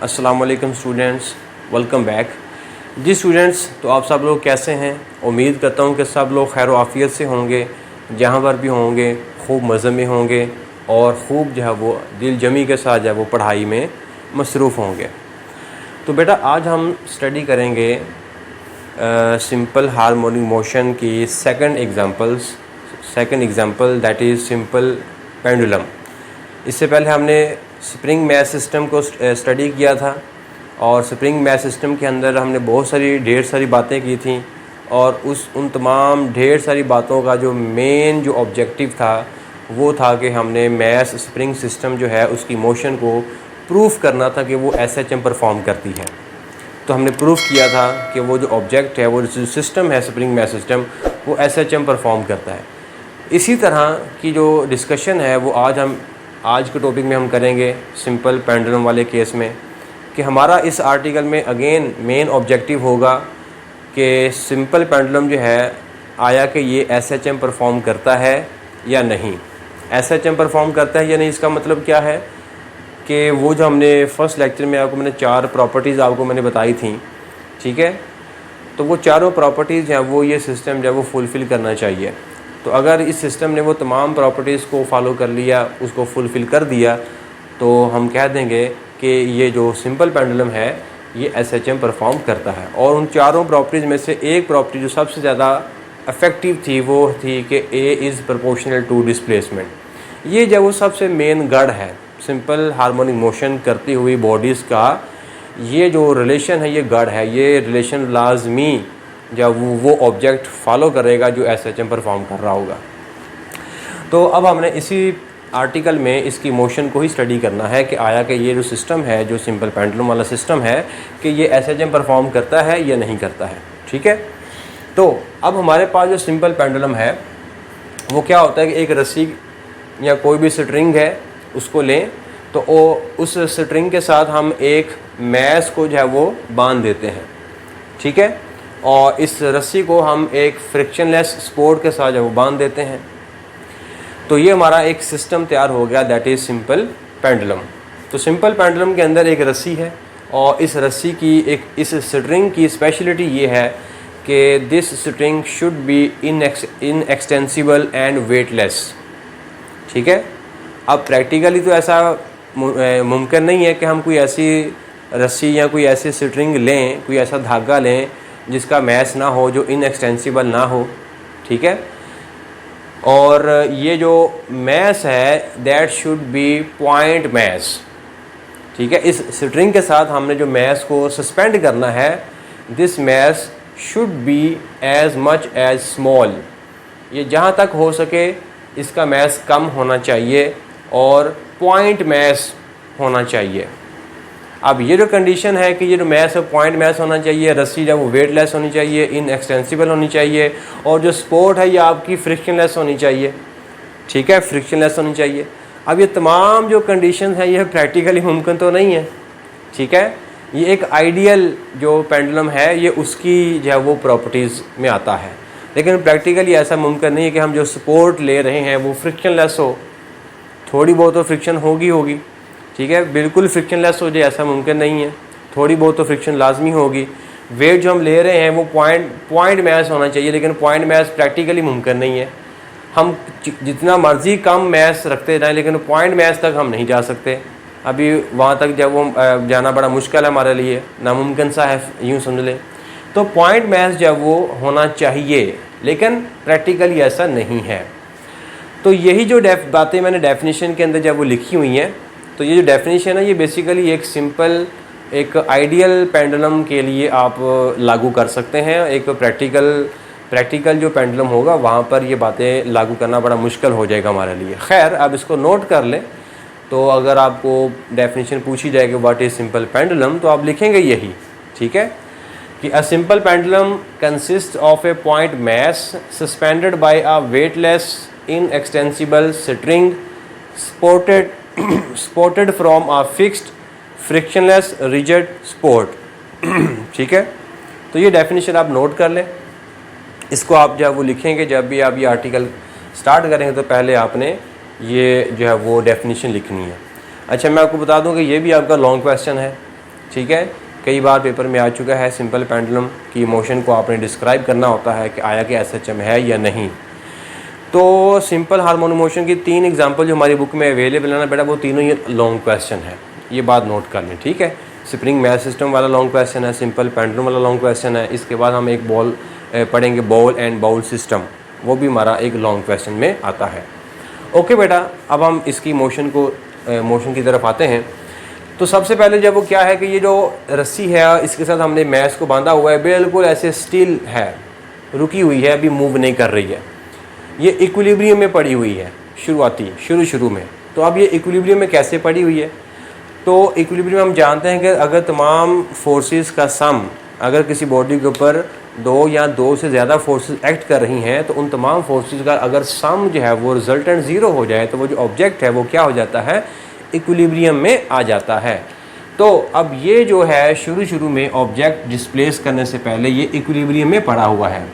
अस्सलाम वालेकुम students, welcome back. जी students, तो आप सब लोग कैसे हैं? उम्मीद करता हूँ कि सब लोग खैर आफियत से होंगे, जहाँ पर भी होंगे खूब मज़े में होंगे और ख़ूब जो है वो दिल जमी के साथ जो है वो पढ़ाई में मसरूफ़ होंगे। तो बेटा आज हम स्टडी करेंगे सिंपल हार्मोनिक मोशन की second example that is simple pendulum. इससे पहले हमने स्प्रिंग मैथ सिस्टम को स्टडी किया था और स्प्रिंग मैथ सिस्टम के अंदर हमने ढेर सारी बातें की थी और उन तमाम ढेर सारी बातों का जो ऑब्जेक्टिव था वो था कि हमने मैथ स्प्रिंग सिस्टम जो है उसकी मोशन को प्रूफ करना था कि वो SHM परफॉर्म करती है। तो हमने प्रूफ किया था कि वो जो ऑब्जेक्ट है, वो जो सिस्टम है स्प्रिंग मैथ सिस्टम, वो SHM परफॉर्म करता है। इसी तरह की जो डिस्कशन है वो आज के टॉपिक में हम करेंगे सिंपल पेंडुलम वाले केस में, कि हमारा इस आर्टिकल में अगेन मेन ऑब्जेक्टिव होगा कि सिंपल पेंडुलम जो है आया कि ये SHM परफॉर्म करता है या नहीं। SHM परफॉर्म करता है या नहीं, इसका मतलब क्या है कि वो जो हमने फर्स्ट लेक्चर में मैंने 4 प्रॉपर्टीज़ आपको मैंने बताई थी, ठीक है, तो वो चारों प्रॉपर्टीज़ हैं वो ये सिस्टम जो है वो फुलफ़िल करना चाहिए। तो अगर इस सिस्टम ने वो तमाम प्रॉपर्टीज़ को फॉलो कर लिया, उसको फुलफ़िल कर दिया, तो हम कह देंगे कि ये जो सिंपल पेंडुलम है ये SHM परफॉर्म करता है। और उन चारों प्रॉपर्टीज़ में से एक प्रॉपर्टी जो सबसे ज़्यादा इफ़ेक्टिव थी वो थी कि A is proportional to displacement. ये जो वो सबसे मेन गढ़ है सिंपल हार्मोनिक मोशन करती हुई बॉडीज़ का, ये जो रिलेशन है ये गढ़ है। ये रिलेशन लाजमी जब वो ऑब्जेक्ट फॉलो करेगा जो SHM परफॉर्म कर रहा होगा। तो अब हमने इसी आर्टिकल में इसकी मोशन को ही स्टडी करना है कि आया कि ये जो सिस्टम है, जो सिंपल पेंडुलम वाला सिस्टम है, कि ये SHM परफॉर्म करता है या नहीं करता है, ठीक है। तो अब हमारे पास जो सिंपल पेंडुलम है वो क्या होता है कि एक रस्सी या कोई भी स्ट्रिंग है उसको लें, तो उस स्ट्रिंग के साथ हम एक मैश को जो है वो बांध देते हैं, ठीक है, और इस रस्सी को हम एक फ्रिक्शनलेस सपोर्ट के साथ जो बांध देते हैं। तो ये हमारा एक सिस्टम तैयार हो गया, दैट इज़ सिंपल पेंडुलम। तो सिंपल पेंडुलम के अंदर एक रस्सी है और इस रस्सी की इस स्ट्रिंग की स्पेशलिटी ये है कि this string should be inextensible and weightless, ठीक है। अब प्रैक्टिकली तो ऐसा मुमकिन नहीं है कि हम कोई ऐसी रस्सी या कोई ऐसी स्ट्रिंग लें, कोई ऐसा धागा लें जिसका मैस ना हो, जो इनएक्सटेंसिबल ना हो, ठीक है। और ये जो मैस है that should be point mass, ठीक है। इस स्ट्रिंग के साथ हमने जो मैस को सस्पेंड करना है, this mass should be as much as small, ये जहाँ तक हो सके इसका मैस कम होना चाहिए और पॉइंट मैस होना चाहिए। अब ये जो कंडीशन है कि ये जो मैस है पॉइंट मैस होना चाहिए, रस्सी जो वो वेटलेस होनी चाहिए, इनएक्सटेंसिबल होनी चाहिए, और जो सपोर्ट है ये आपकी फ्रिक्शनलेस होनी चाहिए, ठीक है, फ्रिक्शनलेस होनी चाहिए। अब ये तमाम जो कंडीशन है ये प्रैक्टिकली मुमकिन तो नहीं है, ठीक है। ये एक आइडियल जो पेंडुलम है ये उसकी जो है वो प्रॉपर्टीज़ में आता है, लेकिन प्रैक्टिकली ऐसा मुमकिन नहीं है कि हम जो सपोर्ट ले रहे हैं वो फ्रिक्शनलेस हो। थोड़ी बहुत तो फ्रिक्शन होगी, ठीक है, बिल्कुल फ्रिक्शनलेस हो जाए ऐसा मुमकिन नहीं है, थोड़ी बहुत तो फ्रिक्शन लाजमी होगी। वेट जो हम ले रहे हैं वो पॉइंट मैस होना चाहिए, लेकिन पॉइंट मैस प्रैक्टिकली मुमकिन नहीं है। हम जितना मर्ज़ी कम मैस रखते जाएं लेकिन पॉइंट मैस तक हम नहीं जा सकते। अभी वहाँ तक जब वो जाना बड़ा मुश्किल है हमारे लिए, नामुमकिन सा है, यूँ समझ लें। तो पॉइंट मैस जब वो होना चाहिए, लेकिन प्रैक्टिकली ऐसा नहीं है। तो यही जो बातें मैंने डेफिनेशन के अंदर जब वो लिखी हुई हैं, तो ये जो डेफिनेशन है ये बेसिकली एक सिंपल एक आइडियल पेंडुलम के लिए आप लागू कर सकते हैं। एक प्रैक्टिकल जो पेंडुलम होगा वहाँ पर ये बातें लागू करना बड़ा मुश्किल हो जाएगा हमारे लिए। खैर, अब इसको नोट कर लें। तो अगर आपको डेफिनेशन पूछी जाएगी व्हाट इज़ सिंपल पेंडुलम, तो आप लिखेंगे यही, ठीक है, कि a simple pendulum consist of a point mass suspended by a weightless inextensible string supported from a fixed frictionless rigid support, ठीक है। तो ये डेफिनेशन आप नोट कर लें, इसको आप जब वो लिखेंगे, जब भी आप ये आर्टिकल स्टार्ट करेंगे तो पहले आपने ये जो है वो डेफिनेशन लिखनी है। अच्छा, मैं आपको बता दूं कि ये भी आपका लॉन्ग क्वेश्चन है, ठीक है, कई बार पेपर में आ चुका है सिंपल पेंडुलम की मोशन को आपने डिस्क्राइब करना होता है कि आया कि एसएचएम है या नहीं। तो सिंपल हार्मोनिक मोशन की 3 एग्जांपल जो हमारी बुक में अवेलेबल है ना बेटा, वो तीनों ही लॉन्ग क्वेश्चन है, ये बात नोट कर लें, ठीक है। स्प्रिंग मैस सिस्टम वाला लॉन्ग क्वेश्चन है, सिंपल पेंडुलम वाला लॉन्ग क्वेश्चन है, इसके बाद हम एक बॉल पढ़ेंगे, बॉल एंड बाउल सिस्टम, वो भी हमारा एक लॉन्ग क्वेश्चन में आता है। ओके बेटा, अब हम इसकी मोशन की तरफ आते हैं। तो सबसे पहले जब वो क्या है कि ये जो रस्सी है इसके साथ हमने मैस को बांधा हुआ है, बिल्कुल ऐसे स्टिल है, रुकी हुई है, अभी मूव नहीं कर रही है, ये इक्विलिब्रियम में पड़ी हुई है शुरू में। तो अब ये इक्विलिब्रियम में कैसे पड़ी हुई है? तो इक्विलिब्रियम हम जानते हैं कि अगर तमाम फोर्सेस का सम, अगर किसी बॉडी के ऊपर 2 या 2 से ज़्यादा फोर्सेस एक्ट कर रही हैं, तो उन तमाम फोर्सेस का अगर सम जो है वो रिजल्टेंट 0 हो जाए, तो वो जो ऑब्जेक्ट है वो क्या हो जाता है? इक्विलिब्रियम में आ जाता है। तो अब ये जो है शुरू में ऑब्जेक्ट डिस्प्लेस करने से पहले ये इक्विलिब्रियम में पड़ा हुआ है।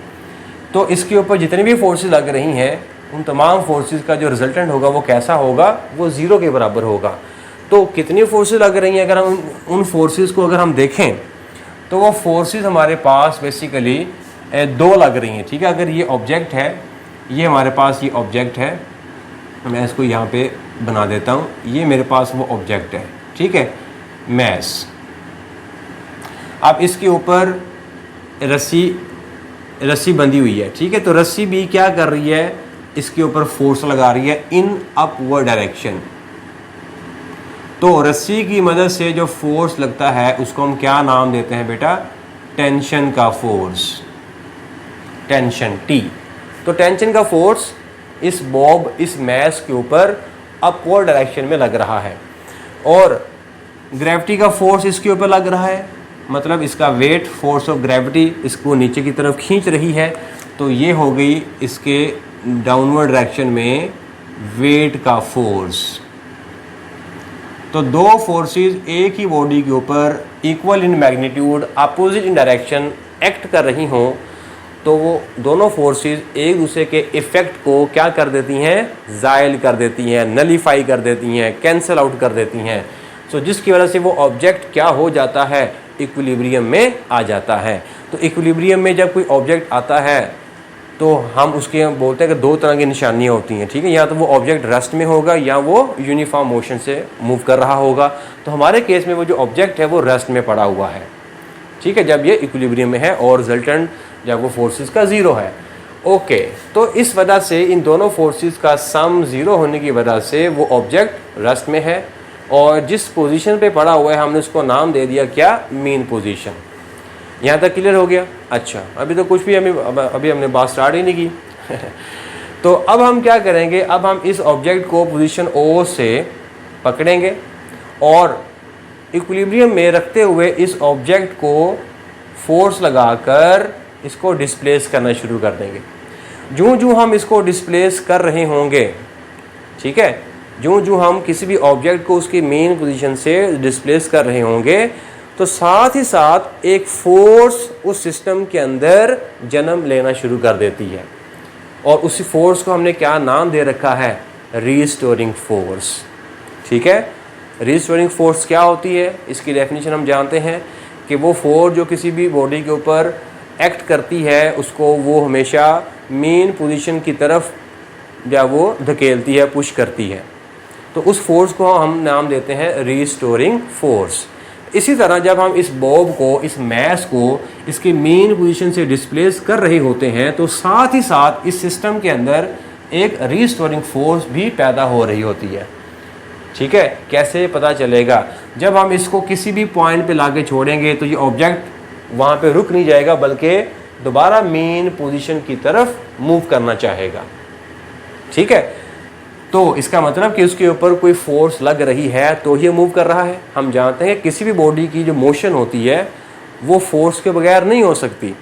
तो इसके ऊपर जितनी भी फोर्सेस लग रही हैं, उन तमाम फोर्सेस का जो रिजल्टेंट होगा वो कैसा होगा? वो 0 के बराबर होगा। तो कितनी फोर्सेस लग रही हैं, अगर हम उन फोर्सेस को अगर हम देखें तो वो फोर्सेस हमारे पास बेसिकली 2 लग रही हैं, ठीक है। अगर ये ऑब्जेक्ट है, ये हमारे पास ये ऑब्जेक्ट है, मैं इसको यहाँ पे बना देता हूँ, ये मेरे पास वो ऑब्जेक्ट है, ठीक है, मैस। अब इसके ऊपर रस्सी बंधी हुई है, ठीक है। तो रस्सी भी क्या कर रही है? इसके ऊपर फोर्स लगा रही है इन अपवर्ड डायरेक्शन। तो रस्सी की मदद से जो फोर्स लगता है उसको हम क्या नाम देते हैं बेटा? टेंशन का फोर्स, टेंशन T। तो टेंशन का फोर्स इस मैस के ऊपर अपवर्ड डायरेक्शन में लग रहा है, और ग्रेविटी का फोर्स इसके ऊपर लग रहा है, मतलब इसका वेट, फोर्स ऑफ ग्रेविटी इसको नीचे की तरफ खींच रही है। तो ये हो गई इसके डाउनवर्ड डायरेक्शन में वेट का फोर्स। तो 2 फोर्सेस एक ही बॉडी के ऊपर equal in magnitude, opposite in direction act कर रही हों, तो वो दोनों फोर्सेस एक दूसरे के इफ़ेक्ट को क्या कर देती हैं? ज़ायल कर देती हैं, नलीफाई कर देती हैं, कैंसिल आउट कर देती हैं। सो जिसकी वजह से वो ऑब्जेक्ट क्या हो जाता है? इक्विलिब्रियम में आ जाता है। तो इक्विलिब्रियम में जब कोई ऑब्जेक्ट आता है तो हम उसके बोलते हैं कि 2 तरह की निशानियाँ होती हैं, ठीक है। या तो वो ऑब्जेक्ट रेस्ट में होगा या वो यूनिफॉर्म मोशन से मूव कर रहा होगा। तो हमारे केस में वो जो ऑब्जेक्ट है वो रेस्ट में पड़ा हुआ है, ठीक है, जब ये इक्विलिब्रियम में है, और रिजल्टेंट जब वो फोर्सेस का 0 है। ओके, तो इस वजह से इन दोनों फोर्सेस का सम 0 होने की वजह से वो ऑब्जेक्ट रेस्ट में है, और जिस पोजीशन पे पड़ा हुआ है हमने उसको नाम दे दिया क्या? Mean position. यहाँ तक क्लियर हो गया? अच्छा, अभी तो कुछ भी अभी हमने बात स्टार्ट ही नहीं की तो अब हम क्या करेंगे? अब हम इस ऑब्जेक्ट को पोजीशन O से पकड़ेंगे और इक्विलिब्रियम में रखते हुए इस ऑब्जेक्ट को फोर्स लगाकर इसको डिस्प्लेस करना शुरू कर देंगे। जो हम इसको डिस्प्लेस कर रहे होंगे, ठीक है, जो हम किसी भी ऑब्जेक्ट को उसकी मेन पोजीशन से डिस्प्लेस कर रहे होंगे, तो साथ ही साथ एक फोर्स उस सिस्टम के अंदर जन्म लेना शुरू कर देती है, और उसी फोर्स को हमने क्या नाम दे रखा है? रीस्टोरिंग फोर्स, ठीक है। रीस्टोरिंग फोर्स क्या होती है? इसकी डेफिनेशन हम जानते हैं कि वो फोर्स जो किसी भी बॉडी के ऊपर एक्ट करती है उसको वो हमेशा मेन पोजीशन की तरफ या वो धकेलती है, पुश करती है। तो उस फोर्स को हम नाम देते हैं रीस्टोरिंग फोर्स। इसी तरह जब हम इस बॉब को, इस मैस को इसके मेन पोजीशन से डिस्प्लेस कर रहे होते हैं, तो साथ ही साथ इस सिस्टम के अंदर एक रीस्टोरिंग फोर्स भी पैदा हो रही होती है, ठीक है। कैसे पता चलेगा? जब हम इसको किसी भी पॉइंट पे लाके छोड़ेंगे तो ये ऑब्जेक्ट वहाँ पे रुक नहीं जाएगा, बल्कि दोबारा मेन पोजीशन की तरफ मूव करना चाहेगा, ठीक है। तो इसका मतलब कि उसके ऊपर कोई फोर्स लग रही है तो ये मूव कर रहा है। हम जानते हैं किसी भी बॉडी की जो मोशन होती है वो फोर्स के बगैर नहीं हो सकती,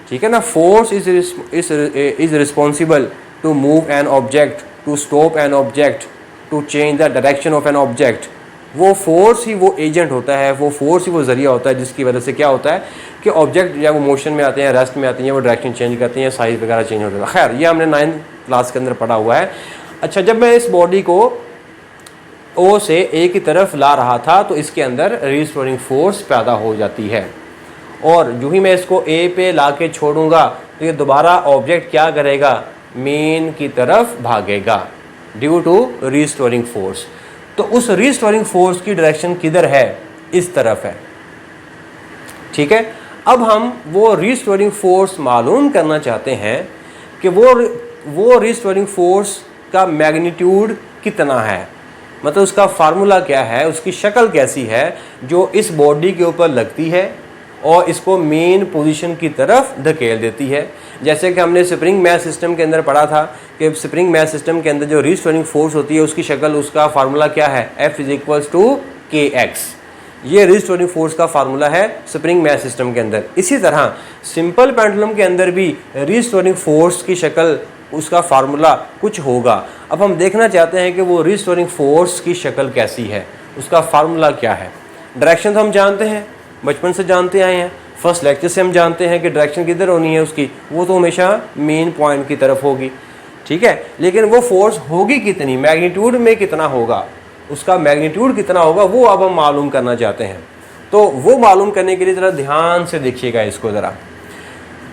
ठीक है ना। Force is responsible to move an object, to stop an object, to change the direction of an object. वो फोर्स ही वो एजेंट होता है, वो फोर्स ही वो ज़रिया होता है जिसकी वजह से क्या होता है कि ऑब्जेक्ट या वो मोशन में आते हैं, रेस्ट में आते हैं, वो डायरेक्शन चेंज करते हैं, साइज वगैरह चेंज होता है। खैर, ये हमने 9th क्लास के अंदर पढ़ा हुआ है। अच्छा, जब मैं इस बॉडी को ओ से ए की तरफ ला रहा था तो इसके अंदर रीस्टोरिंग फोर्स पैदा हो जाती है। और जो ही मैं इसको ए पे ला के छोड़ूंगा तो ये दोबारा ऑब्जेक्ट क्या करेगा, मेन की तरफ भागेगा ड्यू टू रीस्टोरिंग फोर्स। तो उस रीस्टोरिंग फोर्स की डायरेक्शन किधर है, इस तरफ है। ठीक है, अब हम वो रीस्टोरिंग फोर्स मालूम करना चाहते हैं कि वो रीस्टोरिंग फोर्स का मैग्नीट्यूड कितना है, मतलब उसका फार्मूला क्या है, उसकी शक्ल कैसी है जो इस बॉडी के ऊपर लगती है और इसको मेन पोजीशन की तरफ धकेल देती है। जैसे कि हमने स्प्रिंग मैस सिस्टम के अंदर पढ़ा था कि स्प्रिंग मैस सिस्टम के अंदर जो रीस्टोरिंग फोर्स होती है उसकी शक्ल, उसका फार्मूला क्या है, F = kx। ये रीस्टोरिंग फोर्स का फार्मूला है स्प्रिंग मैस सिस्टम के अंदर। इसी तरह सिंपल पेंडुलम के अंदर भी रीस्टोरिंग फोर्स की शक्ल, उसका फार्मूला कुछ होगा। अब हम देखना चाहते हैं कि वो रीस्टोरिंग फोर्स की शक्ल कैसी है, उसका फार्मूला क्या है। डायरेक्शन तो हम जानते हैं, बचपन से जानते आए हैं, फर्स्ट लेक्चर से हम जानते हैं कि डायरेक्शन किधर होनी है उसकी, वो तो हमेशा मेन पॉइंट की तरफ होगी। ठीक है, लेकिन वो फोर्स होगी कितनी, मैग्नीट्यूड में कितना होगा, उसका मैग्नीट्यूड कितना होगा, वो अब हम मालूम करना चाहते हैं। तो वो मालूम करने के लिए ज़रा ध्यान से देखिएगा इसको ज़रा।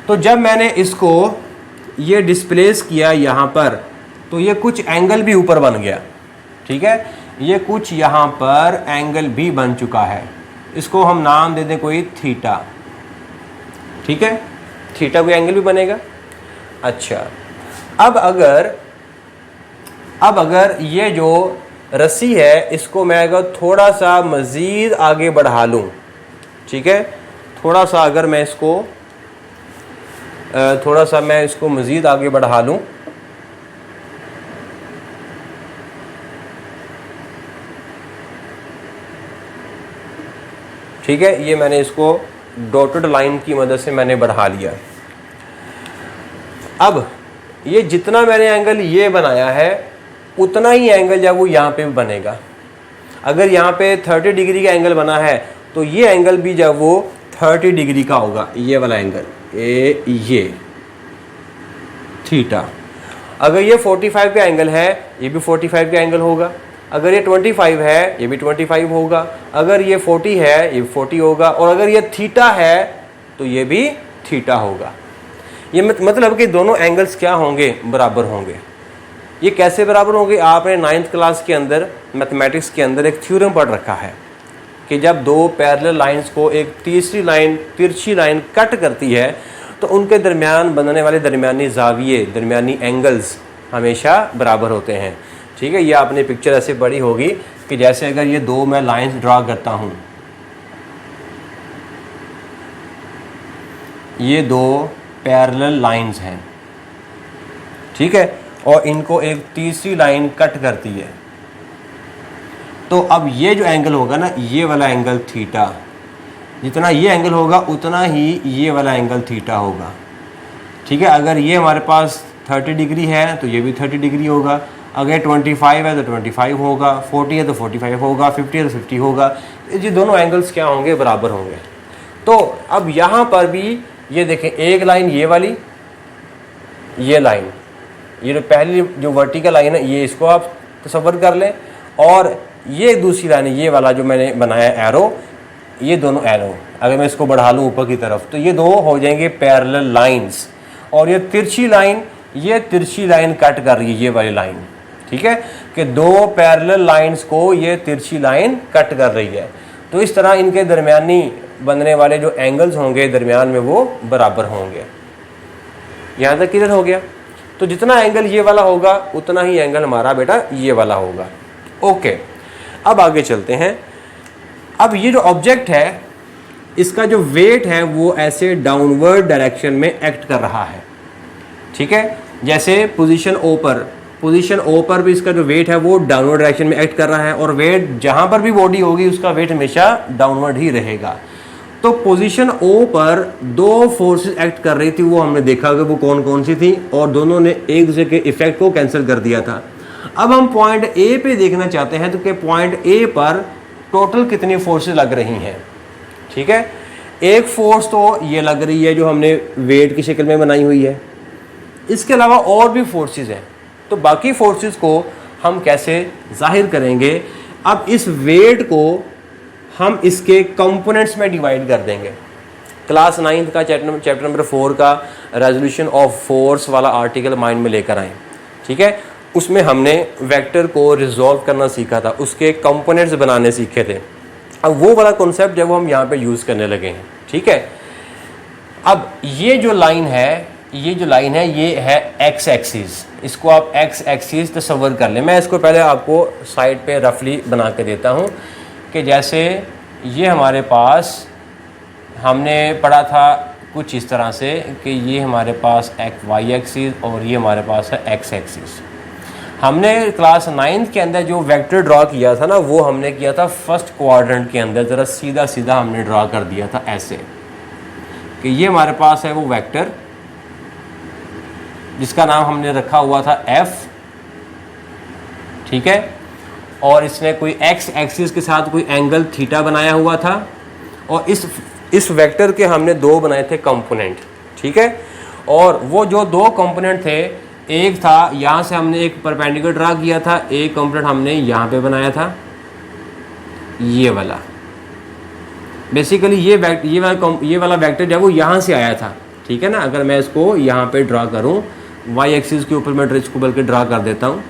तो जब मैंने इसको ये डिस्प्लेस किया यहाँ पर, तो ये कुछ एंगल भी ऊपर बन गया। ठीक है, ये कुछ यहाँ पर एंगल भी बन चुका है, इसको हम नाम दे दें कोई थीटा। ठीक है, थीटा कोई एंगल भी बनेगा। अच्छा, अब अगर ये जो रस्सी है इसको मैं अगर थोड़ा सा मज़ीद आगे बढ़ा लूँ, ठीक है, थोड़ा सा अगर मैं इसको मज़ीद आगे बढ़ा लूँ, ठीक है, ये मैंने इसको डॉटेड लाइन की मदद से मैंने बढ़ा लिया। अब ये जितना मैंने एंगल ये बनाया है उतना ही एंगल जब वो यहाँ पे बनेगा। अगर यहाँ पे 30 डिग्री का एंगल बना है तो ये एंगल भी जब वो 30 डिग्री का होगा, ये वाला एंगल ये थीटा। अगर ये 45 का एंगल है ये भी 45 का एंगल होगा। अगर ये 25 है ये भी 25 होगा। अगर ये 40 है ये 40 होगा। और अगर ये थीटा है तो ये भी थीटा होगा। ये मतलब कि दोनों एंगल्स क्या होंगे, बराबर होंगे। ये कैसे बराबर होंगे, आपने 9th क्लास के अंदर मैथमेटिक्स के अंदर एक थ्योरम पढ़ रखा है कि जब दो पैरेलल लाइंस को एक तीसरी लाइन, तिरछी लाइन कट करती है तो उनके दरमियान बनने वाले दरमियानी जाविये, दरमियानी एंगल्स हमेशा बराबर होते हैं। ठीक है, ये आपने पिक्चर ऐसे पढ़ी होगी कि जैसे अगर ये दो मैं लाइंस ड्रा करता हूँ, ये दो पैरेलल लाइंस हैं, ठीक है, और इनको एक तीसरी लाइन कट करती है, तो अब ये जो एंगल होगा ना, ये वाला एंगल थीटा, जितना ये एंगल होगा उतना ही ये वाला एंगल थीटा होगा। ठीक है, अगर ये हमारे पास 30 डिग्री है तो ये भी 30 डिग्री होगा। अगर 25 है तो 25 होगा, 40 है तो 45 होगा, 50 है तो 50 होगा। ये दोनों एंगल्स क्या होंगे, बराबर होंगे। तो अब यहाँ पर भी ये देखें, एक लाइन ये वाली, ये लाइन, ये जो पहली जो वर्टिकल लाइन है ये, इसको आप तसव्वुर कर लें, और ये दूसरी लाइन, ये वाला जो मैंने बनाया एरो, ये दोनों एरो अगर मैं इसको बढ़ा लूँ ऊपर की तरफ तो ये दो हो जाएंगे पैरेलल लाइंस। और ये तिरछी लाइन, ये तिरछी लाइन कट कर रही है ये वाली लाइन। ठीक है, कि दो पैरेलल लाइंस को ये तिरछी लाइन कट कर रही है। तो इस तरह इनके दरमियानी बनने वाले जो एंगल्स होंगे दरमियान में वो बराबर होंगे। यहाँ तक क्लियर हो गया। तो जितना एंगल ये वाला होगा उतना ही एंगल हमारा बेटा ये वाला होगा। ओके, अब आगे चलते हैं। अब ये जो ऑब्जेक्ट है इसका जो वेट है वो ऐसे डाउनवर्ड डायरेक्शन में एक्ट कर रहा है। ठीक है, जैसे पोजीशन ओ पर भी इसका जो वेट है वो डाउनवर्ड डायरेक्शन में एक्ट कर रहा है, और वेट जहाँ पर भी बॉडी होगी उसका वेट हमेशा डाउनवर्ड ही रहेगा। तो पोजीशन ओ पर दो फोर्सेस एक्ट कर रही थी, वो हमने देखा कि वो कौन कौन सी थी, और दोनों ने एक दूसरे के इफेक्ट को कैंसिल कर दिया था। अब हम पॉइंट ए पे देखना चाहते हैं तो कि पॉइंट ए पर टोटल कितनी फोर्सेस लग रही हैं। ठीक है, एक फोर्स तो ये लग रही है जो हमने वेट की शक्ल में बनाई हुई है, इसके अलावा और भी फोर्सेस हैं। तो बाकी फोर्सेस को हम कैसे जाहिर करेंगे, अब इस वेट को हम इसके कंपोनेंट्स में डिवाइड कर देंगे। क्लास 9 का चैप्टर नंबर 4 का रेजोल्यूशन ऑफ फोर्स वाला आर्टिकल माइंड में लेकर आए, ठीक है। उसमें हमने वेक्टर को रिजॉल्व करना सीखा था, उसके कंपोनेंट्स बनाने सीखे थे। अब वो वाला कॉन्सेप्ट जब हम यहाँ पे यूज़ करने लगे हैं, ठीक है। अब ये जो लाइन है ये है एक्स एक्सिस, इसको आप एक्स एक्सिस तस्वर कर लें। मैं इसको पहले आपको साइड पे रफली बना के देता हूँ कि जैसे ये हमारे पास हमने पढ़ा था कुछ इस तरह से कि ये हमारे पास एक वाई एक्सिस और ये हमारे पास है एक्स एक्सिस। हमने क्लास 9 के अंदर जो वेक्टर ड्रा किया था ना, वो हमने किया था फर्स्ट क्वाड्रेंट के अंदर, ज़रा सीधा सीधा हमने ड्रा कर दिया था ऐसे कि ये हमारे पास है वो वेक्टर जिसका नाम हमने रखा हुआ था एफ, ठीक है। और इसने कोई एक्स एक्सिस के साथ कोई एंगल थीटा बनाया हुआ था और इस वेक्टर के हमने दो बनाए थे कंपोनेंट, ठीक है। और वो जो दो कंपोनेंट थे, एक था यहाँ से हमने एक परपेंडिकुलर ड्रा किया था, एक कंपोनेंट हमने यहाँ पे बनाया था ये वाला। बेसिकली ये वाला वेक्टर जब वो यहाँ से आया था, ठीक है ना। अगर मैं इसको यहाँ पे ड्रा करूँ वाई एक्सिस के ऊपर, मैं इसको बल्कि ड्रा कर देता हूँ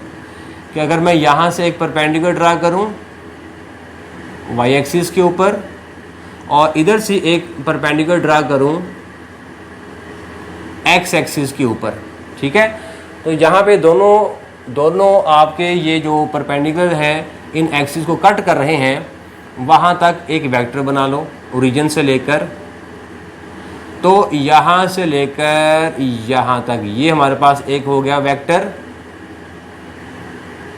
कि अगर मैं यहाँ से एक परपेंडिकुलर ड्रा करूँ वाई एक्सिस के ऊपर और इधर से एक परपेंडिकुलर ड्रा करूँ एक्स एक्सिस के ऊपर, ठीक है। तो यहाँ पे दोनों आपके ये जो परपेंडिकुलर है इन एक्सिस को कट कर रहे हैं, वहाँ तक एक वेक्टर बना लो ओरिजिन से लेकर, तो यहाँ से लेकर यहाँ तक ये हमारे पास एक हो गया वेक्टर,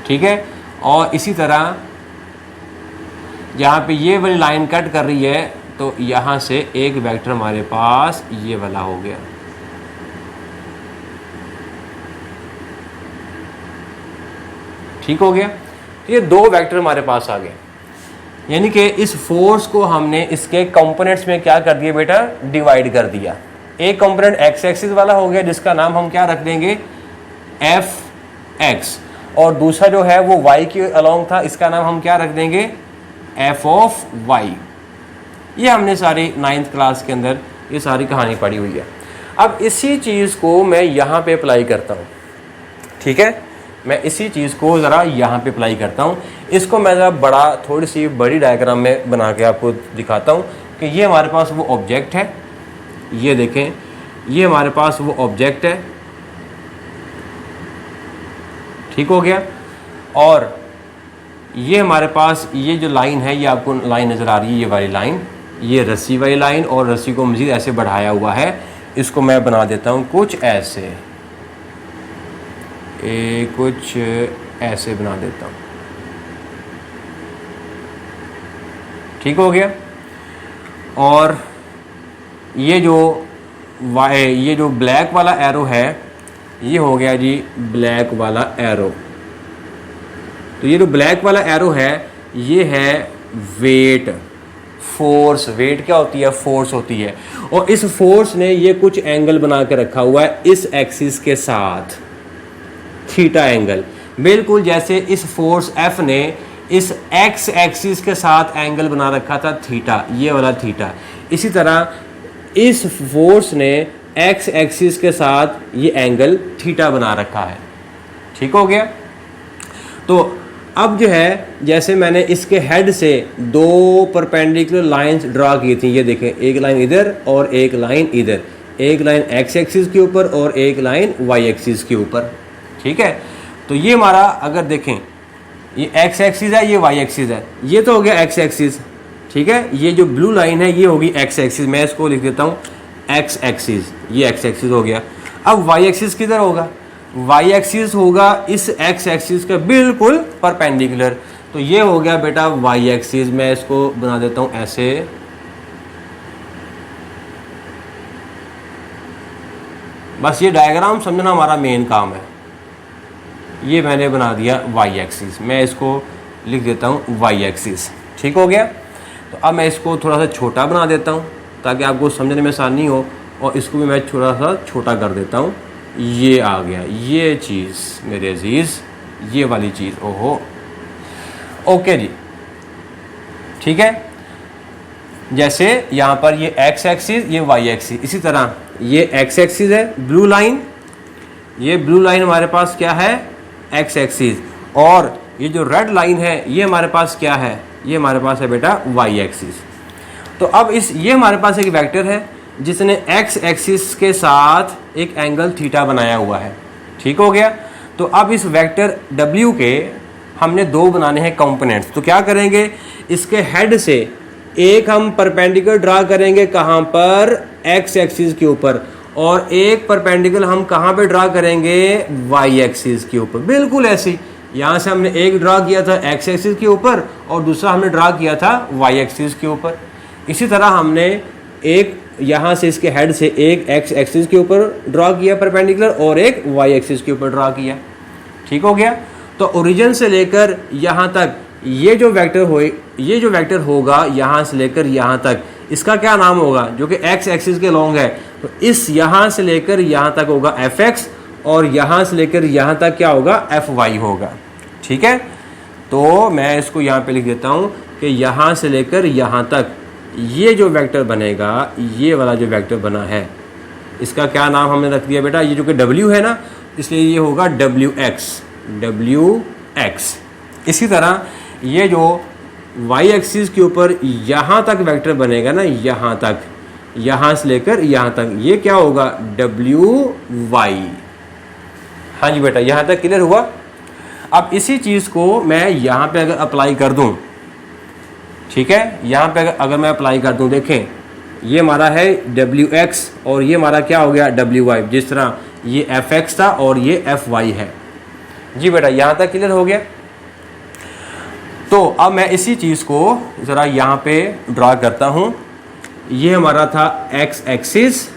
ठीक है। और इसी तरह यहाँ पे ये वाली लाइन कट कर रही है तो यहाँ से एक वेक्टर हमारे पास ये वाला हो गया, ठीक हो गया। तो ये दो वेक्टर हमारे पास आ गए, यानी कि इस फोर्स को हमने इसके कंपोनेंट्स में क्या कर दिया बेटा, डिवाइड कर दिया। एक कंपोनेंट एक्स एक्सिस वाला हो गया जिसका नाम हम क्या रख देंगे एफ एक्स, और दूसरा जो है वो वाई के अलोंग था, इसका नाम हम क्या रख देंगे एफ ऑफ वाई। ये हमने सारी 9th क्लास के अंदर ये सारी कहानी पढ़ी हुई है। अब इसी चीज़ को मैं यहाँ पे अप्लाई करता हूँ, ठीक है। मैं इसी चीज़ को ज़रा यहाँ पे अप्लाई करता हूँ। इसको मैं ज़रा थोड़ी सी बड़ी डायग्राम में बना के आपको दिखाता हूँ कि ये हमारे पास वो ऑब्जेक्ट है, ये देखें ये हमारे पास वो ऑब्जेक्ट है, ठीक हो गया। और ये हमारे पास ये जो लाइन है, ये आपको लाइन नज़र आ रही है, ये वाली लाइन, ये रस्सी वाली लाइन, और रस्सी को मज़ीद ऐसे बढ़ाया हुआ है। इसको मैं बना देता हूँ कुछ ऐसे, कुछ ऐसे बना देता हूँ, ठीक हो गया। और ये जो ब्लैक वाला एरो है ये हो गया जी ब्लैक वाला एरो। तो ये जो ब्लैक वाला एरो है ये है वेट, फोर्स। वेट क्या होती है, फोर्स होती है। और इस फोर्स ने ये कुछ एंगल बना के रखा हुआ है इस एक्सिस के साथ, थीटा एंगल, बिल्कुल जैसे इस फोर्स एफ ने इस एक्स एक्सिस के साथ एंगल बना रखा था थीटा, ये वाला थीटा। इसी तरह इस फोर्स ने एक्स एक्सिस के साथ ये एंगल थीटा बना रखा है, ठीक हो गया। तो अब जो है जैसे मैंने इसके हेड से दो परपेंडिकुलर लाइंस ड्रा की थी, ये देखें एक लाइन इधर और एक लाइन इधर, एक लाइन एक्स एक्सिस के ऊपर और एक लाइन वाई एक्सिस के ऊपर, ठीक है। तो ये हमारा अगर देखें ये एक्स एक्सिस है, ये वाई एक्सिस है, ये तो हो गया एक्स एक्सिस, ठीक है। ये जो ब्लू लाइन है ये होगी एक्स एक्सिस, मैं इसको लिख देता हूँ एक्स एक्सिस, ये एक्स एक्सिस हो गया। अब वाई एक्सिस किधर होगा, वाई एक्सिस होगा इस एक्स एक्सिस के बिल्कुल परपेंडिकुलर, तो ये हो गया बेटा वाई एक्सिस। मैं इसको बना देता हूँ ऐसे, बस ये डायग्राम समझना हमारा मेन काम है। ये मैंने बना दिया वाई एक्सिस, मैं इसको लिख देता हूँ वाई एक्सिस, ठीक हो गया। तो अब मैं इसको थोड़ा सा छोटा बना देता हूँ ताकि आपको समझने में आसानी हो, और इसको भी मैं थोड़ा सा छोटा कर देता हूँ। ये आ गया ये चीज़ मेरे अजीज़, ये वाली चीज़, ओहो। ओके जी, ठीक है। जैसे यहाँ पर ये एक्स एक्सिस, ये वाई एक्सिस, इसी तरह ये एक्स एक्सिस है ब्लू लाइन, ये ब्लू लाइन हमारे पास क्या है एक्स एक्सिस, और ये जो रेड लाइन है ये हमारे पास क्या है, ये हमारे पास है बेटा वाई एक्सिस। तो अब ये हमारे पास एक वेक्टर है जिसने एक्स एक्सिस के साथ एक एंगल थीटा बनाया हुआ है, ठीक हो गया। तो अब इस वेक्टर W के हमने दो बनाने हैं कंपोनेंट्स। तो क्या करेंगे, इसके हेड से एक हम परपेंडिकुलर ड्रा करेंगे कहाँ पर, एक्स एक्सिस के ऊपर, और एक परपेंडिकुलर हम कहाँ पे ड्रा करेंगे, वाई एक्सिस के ऊपर। बिल्कुल ऐसे यहाँ से हमने एक ड्रा किया था एक्स एक्सिस के ऊपर और दूसरा हमने ड्रा किया था वाई एक्सिस के ऊपर। इसी तरह हमने एक यहाँ से इसके हेड से एक एक्स एक्सिस के ऊपर ड्रा किया परपेंडिकुलर और एक वाई एक्सिस के ऊपर ड्रा किया, ठीक हो गया। तो ओरिजिन से लेकर यहाँ तक ये जो वेक्टर होगा यहाँ से लेकर यहाँ तक, इसका क्या नाम होगा, जो कि एक्स एक्सिस के लॉन्ग है। तो इस यहाँ से लेकर यहाँ तक होगा एफ एक्स और यहाँ से लेकर यहाँ तक क्या होगा, एफ वाई होगा, ठीक है। तो मैं इसको यहाँ पे लिख देता हूँ कि यहाँ से लेकर यहाँ तक ये जो वेक्टर बनेगा, ये वाला जो वेक्टर बना है, इसका क्या नाम हमने रख दिया बेटा, ये जो कि W है ना, इसलिए ये होगा डब्ल्यू एक्स। इसी तरह ये जो वाई एक्सिस के ऊपर यहाँ तक वेक्टर बनेगा ना, यहाँ तक, यहाँ से लेकर यहाँ तक, ये क्या होगा, WY। हाँ जी बेटा, यहाँ तक क्लियर हुआ। अब इसी चीज़ को मैं यहाँ पे अगर अप्लाई कर दूँ, ठीक है, यहाँ पे अगर मैं अप्लाई कर दूँ, देखें ये हमारा है WX और ये हमारा क्या हो गया WY। जिस तरह ये FX था और ये FY है। जी बेटा, यहाँ तक क्लियर हो गया। तो अब मैं इसी चीज़ को ज़रा यहाँ पे ड्रा करता हूँ। ये हमारा था X एक्सिस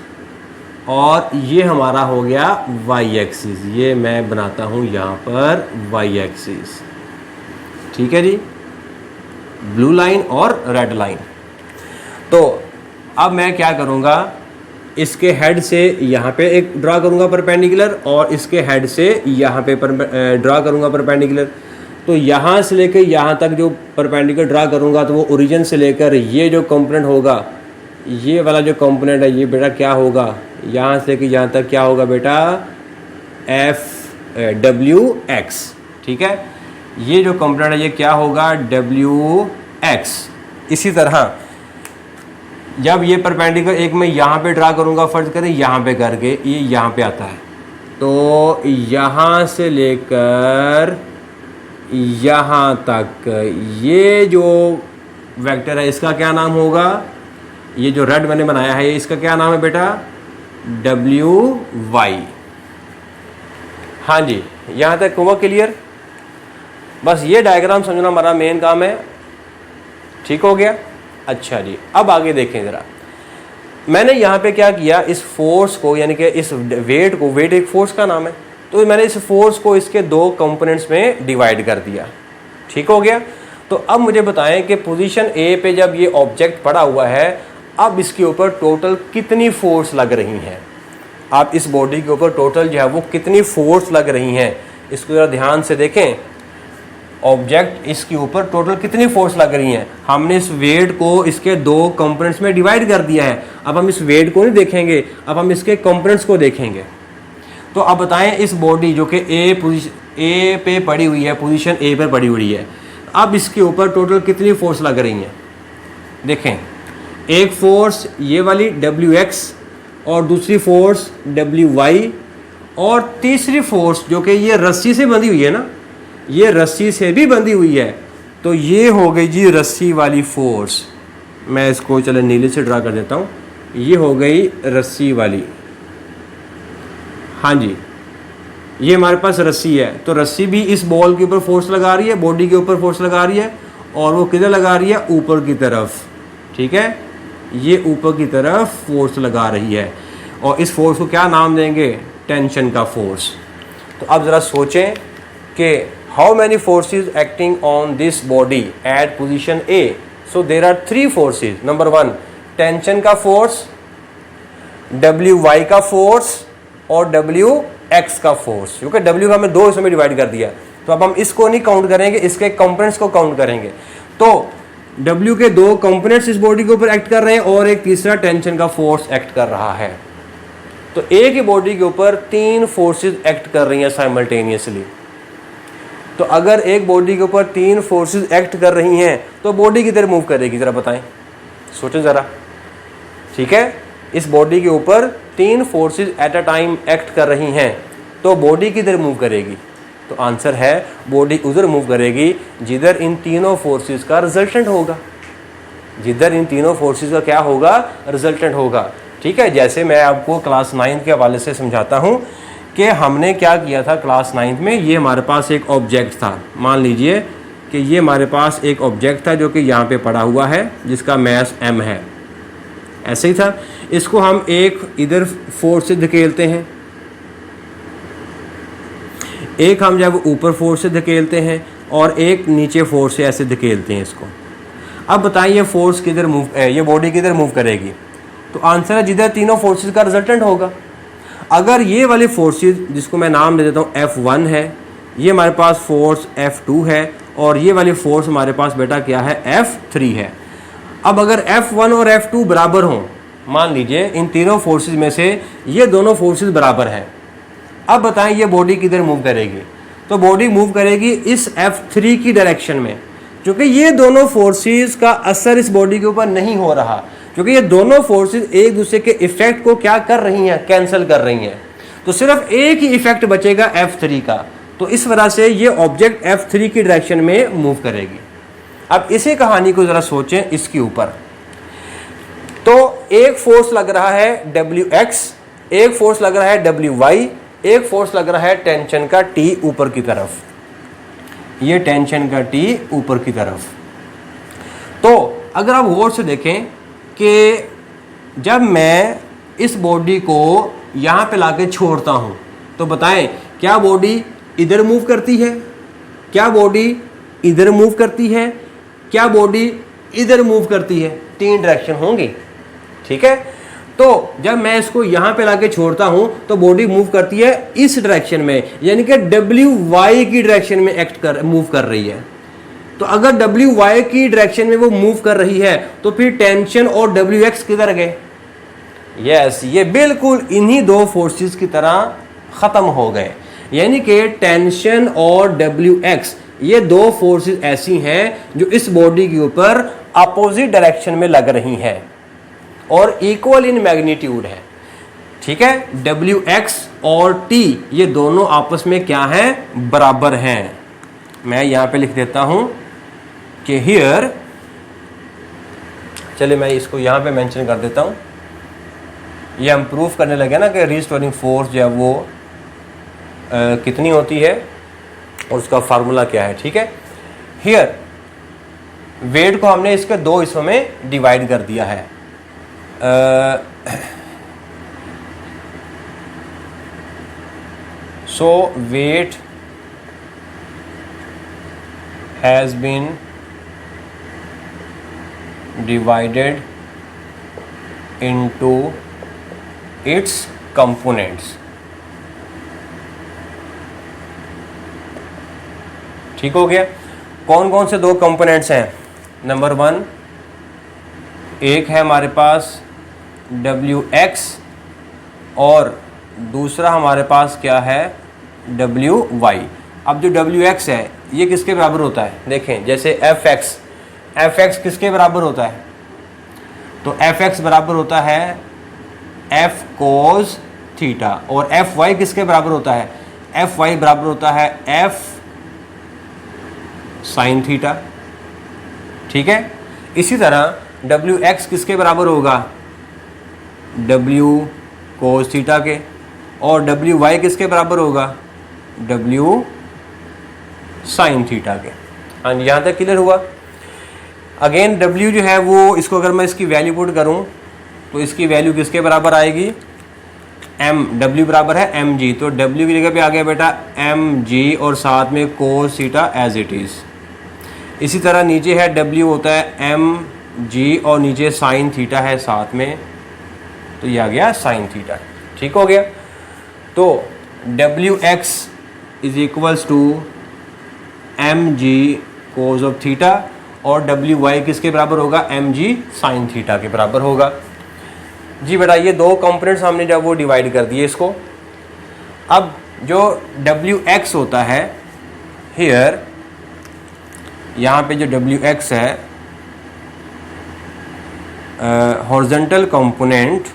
और ये हमारा हो गया Y एक्सिस। ये मैं बनाता हूँ यहाँ पर Y एक्सिस, ठीक है जी, ब्लू लाइन और रेड लाइन। तो अब मैं क्या करूँगा, इसके हेड से यहाँ पे एक ड्रा करूँगा परपेंडिकुलर और इसके हेड से यहाँ पे ड्रा करूँगा परपेंडिकुलर। तो यहाँ से लेकर यहाँ तक जो परपेंडिकुलर ड्रा करूँगा तो वो ओरिजिन से लेकर ये जो कंपोनेंट होगा, ये वाला जो कंपोनेंट है, ये बेटा क्या होगा, यहाँ से लेकर यहाँ तक क्या होगा बेटा, WX, ठीक है। ये जो कंपोनेंट है ये क्या होगा, WX। इसी तरह जब ये परपेंडिकुलर एक मैं यहाँ पे ड्रा करूँगा, फर्ज करें यहाँ पे करके, ये यहाँ पे आता है, तो यहाँ से लेकर यहाँ तक ये जो वेक्टर है इसका क्या नाम होगा, ये जो रेड मैंने बनाया है इसका क्या नाम है बेटा, WY। हाँ जी, यहाँ तक हुआ क्लियर। बस ये डायग्राम समझना हमारा मेन काम है, ठीक हो गया। अच्छा जी, अब आगे देखें ज़रा। मैंने यहाँ पे क्या किया, इस फोर्स को, यानी कि इस वेट को, वेट एक फोर्स का नाम है, तो मैंने इस फोर्स को इसके दो कंपोनेंट्स में डिवाइड कर दिया, ठीक हो गया। तो अब मुझे बताएं कि पोजीशन ए पे जब ये ऑब्जेक्ट पड़ा हुआ है, अब इसके ऊपर टोटल कितनी फोर्स लग रही हैं। आप इस बॉडी के ऊपर टोटल जो है वो कितनी फोर्स लग रही हैं, इसको ज़रा ध्यान से देखें। ऑब्जेक्ट इसके ऊपर टोटल कितनी फोर्स लग रही हैं। हमने इस वेट को इसके दो कंपोनेंट्स में डिवाइड कर दिया है। अब हम इस वेट को नहीं देखेंगे, अब हम इसके कंपोनेंट्स को देखेंगे। तो अब बताएं, इस बॉडी जो कि ए पे पड़ी हुई है, पोजीशन ए पर पड़ी हुई है, अब इसके ऊपर टोटल कितनी फोर्स लग रही हैं। देखें, एक फोर्स ये वाली WX और दूसरी फोर्स WY और तीसरी फोर्स जो कि ये रस्सी से बंधी हुई है ना, ये रस्सी से भी बंधी हुई है, तो ये हो गई जी रस्सी वाली फोर्स। मैं इसको चलो नीले से ड्रा कर देता हूँ। ये हो गई रस्सी वाली, हाँ जी, ये हमारे पास रस्सी है, तो रस्सी भी इस बॉल के ऊपर फोर्स लगा रही है, बॉडी के ऊपर फोर्स लगा रही है, और वो किधर लगा रही है, ऊपर की तरफ, ठीक है, ये ऊपर की तरफ फोर्स लगा रही है। और इस फोर्स को क्या नाम देंगे, टेंशन का फोर्स। तो अब ज़रा सोचें कि how many forces acting on this body at position A. So there are 3 forces. Number 1 tension का फोर्स, WY का फोर्स और WX का फोर्स, क्योंकि W का हमें 2 हिस्सों में डिवाइड कर दिया। तो अब हम इसको नहीं काउंट करेंगे, इसके कंपोनेंट्स को काउंट करेंगे। तो W के दो कंपोनेंट्स इस बॉडी के ऊपर एक्ट कर रहे हैं और एक तीसरा टेंशन का फोर्स एक्ट कर रहा है। तो एक ही बॉडी के ऊपर 3 फोर्सेस एक्ट कर रही हैं साइमल्टेनियसली। तो अगर एक बॉडी के ऊपर 3 फोर्सेस एक्ट कर रही हैं तो बॉडी किधर मूव करेगी, जरा बताएं, सोचो जरा। ठीक है, इस बॉडी के ऊपर 3 forces at a time act कर रही हैं तो बॉडी किधर मूव करेगी? तो आंसर है बॉडी उधर मूव करेगी जिधर इन तीनों फोर्सेस का रिजल्टेंट होगा, जिधर इन तीनों फोर्सेस का क्या होगा, रिजल्टेंट होगा। ठीक है, जैसे मैं आपको क्लास 9 के हवाले से समझाता हूँ कि हमने क्या किया था क्लास 9 में। ये हमारे पास एक ऑब्जेक्ट था, मान लीजिए कि ये हमारे पास एक ऑब्जेक्ट था जो कि यहाँ पे पड़ा हुआ है जिसका मास m है, ऐसे ही था। इसको हम एक इधर फोर्स से धकेलते हैं, एक हम जब ऊपर फोर्स से धकेलते हैं और एक नीचे फोर्स से ऐसे धकेलते हैं इसको। अब बताइए फोर्स किधर मूव, ये बॉडी किधर मूव करेगी? तो आंसर है जिधर तीनों फोर्सेस का रिजल्टेंट होगा। अगर ये वाली फोर्सेस, जिसको मैं नाम दे देता हूँ F1 है, ये हमारे पास फोर्स F2 है और ये वाली फोर्स हमारे पास बेटा क्या है, F3 है। अब अगर F1 और F2 बराबर हों, मान लीजिए इन तीनों फोर्सेस में से ये दोनों फोर्सेस बराबर हैं, अब बताएं ये बॉडी किधर मूव करेगी? तो बॉडी मूव करेगी इस F3 की डायरेक्शन में, क्योंकि ये दोनों फोर्सेस का असर इस बॉडी के ऊपर नहीं हो रहा, क्योंकि ये दोनों फोर्सेस एक दूसरे के इफेक्ट को क्या कर रही हैं, कैंसिल कर रही हैं। तो सिर्फ एक ही इफेक्ट बचेगा F3 का, तो इस वजह से ये ऑब्जेक्ट F3 की डायरेक्शन में मूव करेगी। अब इसी कहानी को जरा सोचें इसके ऊपर। तो एक फोर्स लग रहा है WX, एक फोर्स लग रहा है WY, एक फोर्स लग रहा है टेंशन का T ऊपर की तरफ, ये टेंशन का T ऊपर की तरफ। तो अगर आप गौर से देखें कि जब मैं इस बॉडी को यहाँ पे लाके छोड़ता हूँ तो बताएं क्या बॉडी इधर मूव करती है, क्या बॉडी इधर मूव करती है, क्या बॉडी इधर मूव करती है? 3 डायरेक्शन होंगी। ठीक है, तो जब मैं इसको यहाँ पे लाके छोड़ता हूँ तो बॉडी मूव करती है इस डायरेक्शन में, यानी कि WY की डायरेक्शन में मूव कर रही है। तो अगर WY की डायरेक्शन में वो मूव कर रही है तो फिर टेंशन और WX किधर गए? यस, ये बिल्कुल इन्हीं दो फोर्सेस की तरह ख़त्म हो गए, यानी कि टेंशन और WX ये दो फोर्सेस ऐसी हैं जो इस बॉडी के ऊपर अपोजिट डायरेक्शन में लग रही हैं और इक्वल इन मैग्नीट्यूड है। ठीक है, WX और T ये दोनों आपस में क्या हैं, बराबर हैं। मैं यहाँ पे लिख देता हूँ कि हियर, चलिए मैं इसको यहाँ पे मेंशन कर देता हूँ। ये हम प्रूफ करने लगे ना कि रीस्टोरिंग फोर्स जो है वो कितनी होती है और उसका फार्मूला क्या है। ठीक है, हियर वेट को हमने इसके 2 हिस्सों में डिवाइड कर दिया है। So weight has been divided into its components। ठीक हो गया। कौन कौन से 2 कंपोनेंट्स हैं? नंबर 1 एक है हमारे पास WX और दूसरा हमारे पास क्या है, WY। अब जो WX है ये किसके बराबर होता है? देखें जैसे FX किसके बराबर होता है? तो FX बराबर होता है F cos थीटा और FY किसके बराबर होता है? FY बराबर होता है F साइन थीटा। ठीक है, इसी तरह WX किसके बराबर होगा? W cos थीटा के। और WY किसके बराबर होगा? W साइन थीटा के। हाँ, यहाँ तक क्लियर हुआ। अगेन W जो है वो, इसको अगर मैं इसकी वैल्यू पुट करूँ तो इसकी वैल्यू किसके बराबर आएगी? W बराबर है mg, तो W की जगह पे आ गया बेटा mg और साथ में cos theta as it is. इसी तरह नीचे है W होता है mg और नीचे साइन थीटा है साथ में, तो ये आ गया साइन थीटा। ठीक हो गया। तो WX is equals to M G cos of theta और डब्ल्यू वाई किसके बराबर होगा, एम जी साइन थीटा के बराबर होगा। जी बेटा ये दो कंपोनेंट्स हमने जब वो डिवाइड कर दिए इसको, अब जो डब्ल्यू एक्स होता है हियर, यहाँ पे जो डब्ल्यू एक्स है horizontal component,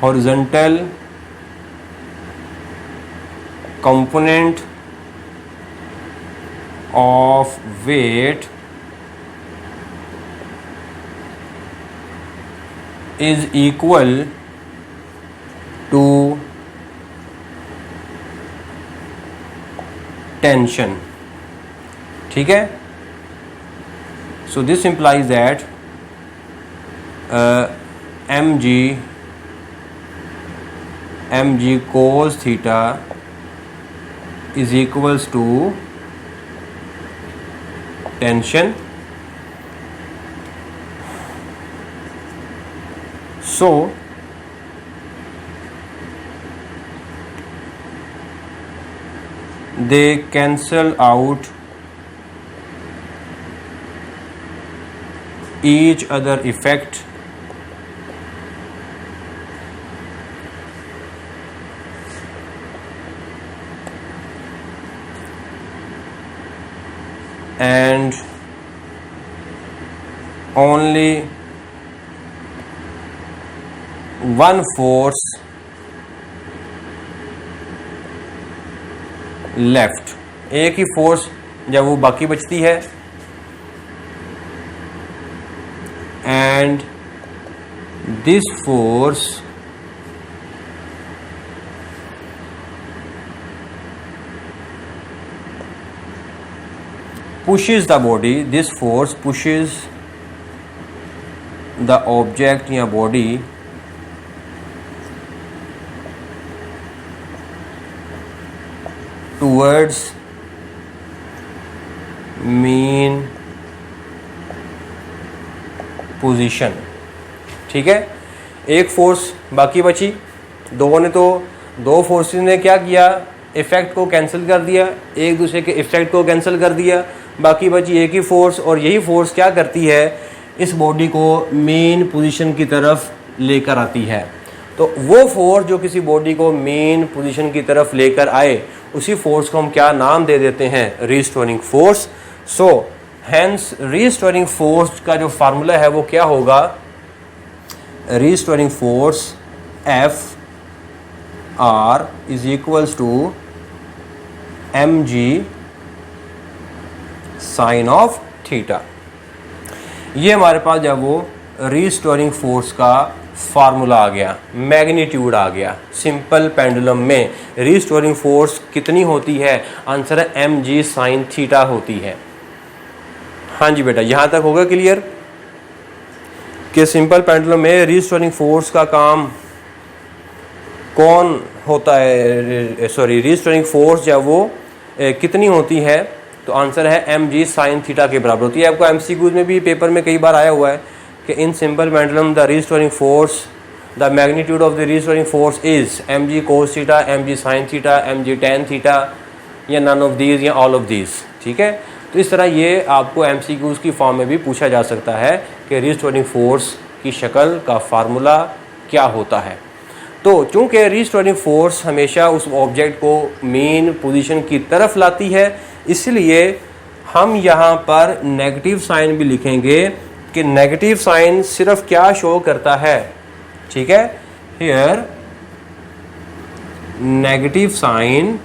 horizontal component of weight is equal to tension, ठीक है। so this implies that mg cos theta is equals to tension. So they cancel out each other effect and only one force left, एक ही force जब वो बाकी बचती है, and this force pushes the body, this force pushes the object या body towards mean position, ठीक है। एक फोर्स बाकी बची, दो फोर्सेस ने क्या किया, इफेक्ट को कैंसिल कर दिया, एक दूसरे के इफेक्ट को कैंसिल कर दिया, बाकी बची एक ही फोर्स, और यही फोर्स क्या करती है, इस बॉडी को मेन पोजीशन की तरफ लेकर आती है। तो वो फोर्स जो किसी बॉडी को मेन पोजीशन की तरफ लेकर आए, उसी फोर्स को हम क्या नाम दे देते हैं, restoring force. So hence restoring force का जो फार्मूला है वो क्या होगा, restoring force F R is equals to M G sine of theta. ये हमारे पास जब वो रीस्टोरिंग फोर्स का फार्मूला आ गया, मैग्नीट्यूड आ गया। सिंपल पेंडुलम में रीस्टोरिंग फोर्स कितनी होती है, आंसर है एम जी साइन थीटा होती है। हाँ जी बेटा, यहाँ तक होगा क्लियर कि सिंपल पेंडुलम में रीस्टोरिंग फोर्स का काम कौन होता है, सॉरी रीस्टोरिंग फोर्स जब वो कितनी होती है, तो आंसर है एम जी साइन थीटा के बराबर होती है। आपको एमसीक्यूज में भी पेपर में कई बार आया हुआ है कि in simple pendulum the restoring force, the magnitude of the restoring force is M G cos theta, M G sine theta, M G tan theta, या नन ऑफ दीज या ऑल ऑफ दीज, ठीक है। तो इस तरह ये आपको MCQs की फॉर्म में भी पूछा जा सकता है कि रीस्टोरिंग फोर्स की शक्ल का फार्मूला क्या होता है। तो चूंकि रीस्टोरिंग फोर्स हमेशा उस ऑब्जेक्ट को मेन पोजीशन की तरफ लाती है, इसलिए हम यहाँ पर नेगेटिव साइन भी लिखेंगे कि नेगेटिव साइन सिर्फ क्या शो करता है, ठीक है। Here negative sign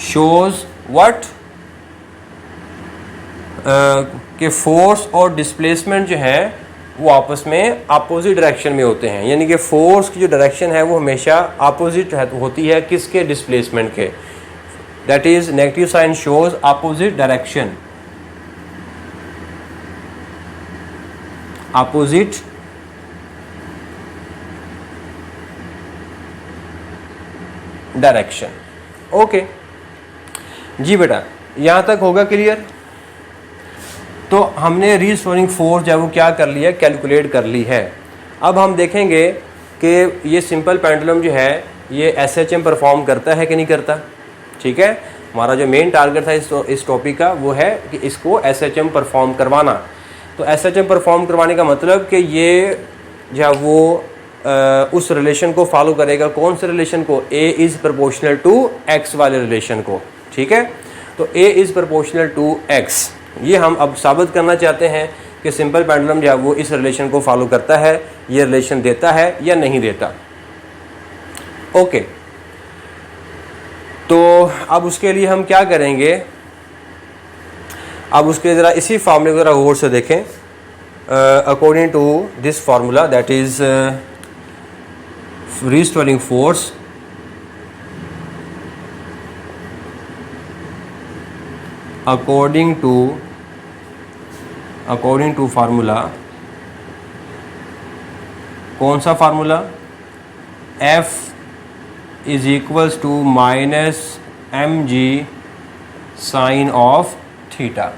shows what, कि फोर्स और डिस्प्लेसमेंट जो है वो आपस में अपोजिट डायरेक्शन में होते हैं, यानी कि फोर्स की जो डायरेक्शन है वो हमेशा अपोजिट होती है किसके, डिस्प्लेसमेंट के। That is negative sign shows opposite direction, opposite direction. Okay जी बेटा, यहां तक होगा क्लियर। तो हमने रीस्टोरिंग फोर्स जो वो क्या कर लिया, कैलकुलेट कर ली है। अब हम देखेंगे कि ये सिंपल पेंडुलम जो है ये SHM परफॉर्म करता है कि नहीं करता। ठीक है, हमारा जो मेन टारगेट था इस टॉपिक का वो है कि इसको SHM परफॉर्म करवाना। तो SHM परफॉर्म करवाने का मतलब कि ये जो वो उस रिलेशन को फॉलो करेगा। कौन से रिलेशन को? A is proportional to X वाले रिलेशन को। ठीक है, तो A is proportional to X, ये हम अब साबित करना चाहते हैं कि सिंपल पेंडुलम जो है वो इस रिलेशन को फॉलो करता है, ये रिलेशन देता है या नहीं देता। ओके, तो अब उसके लिए हम क्या करेंगे, अब उसके लिए ज़रा इसी फार्मूले को ज़रा गौर से देखें। According to this formula that is restoring force according to formula, कौन सा formula? F is equals to minus mg sine of theta.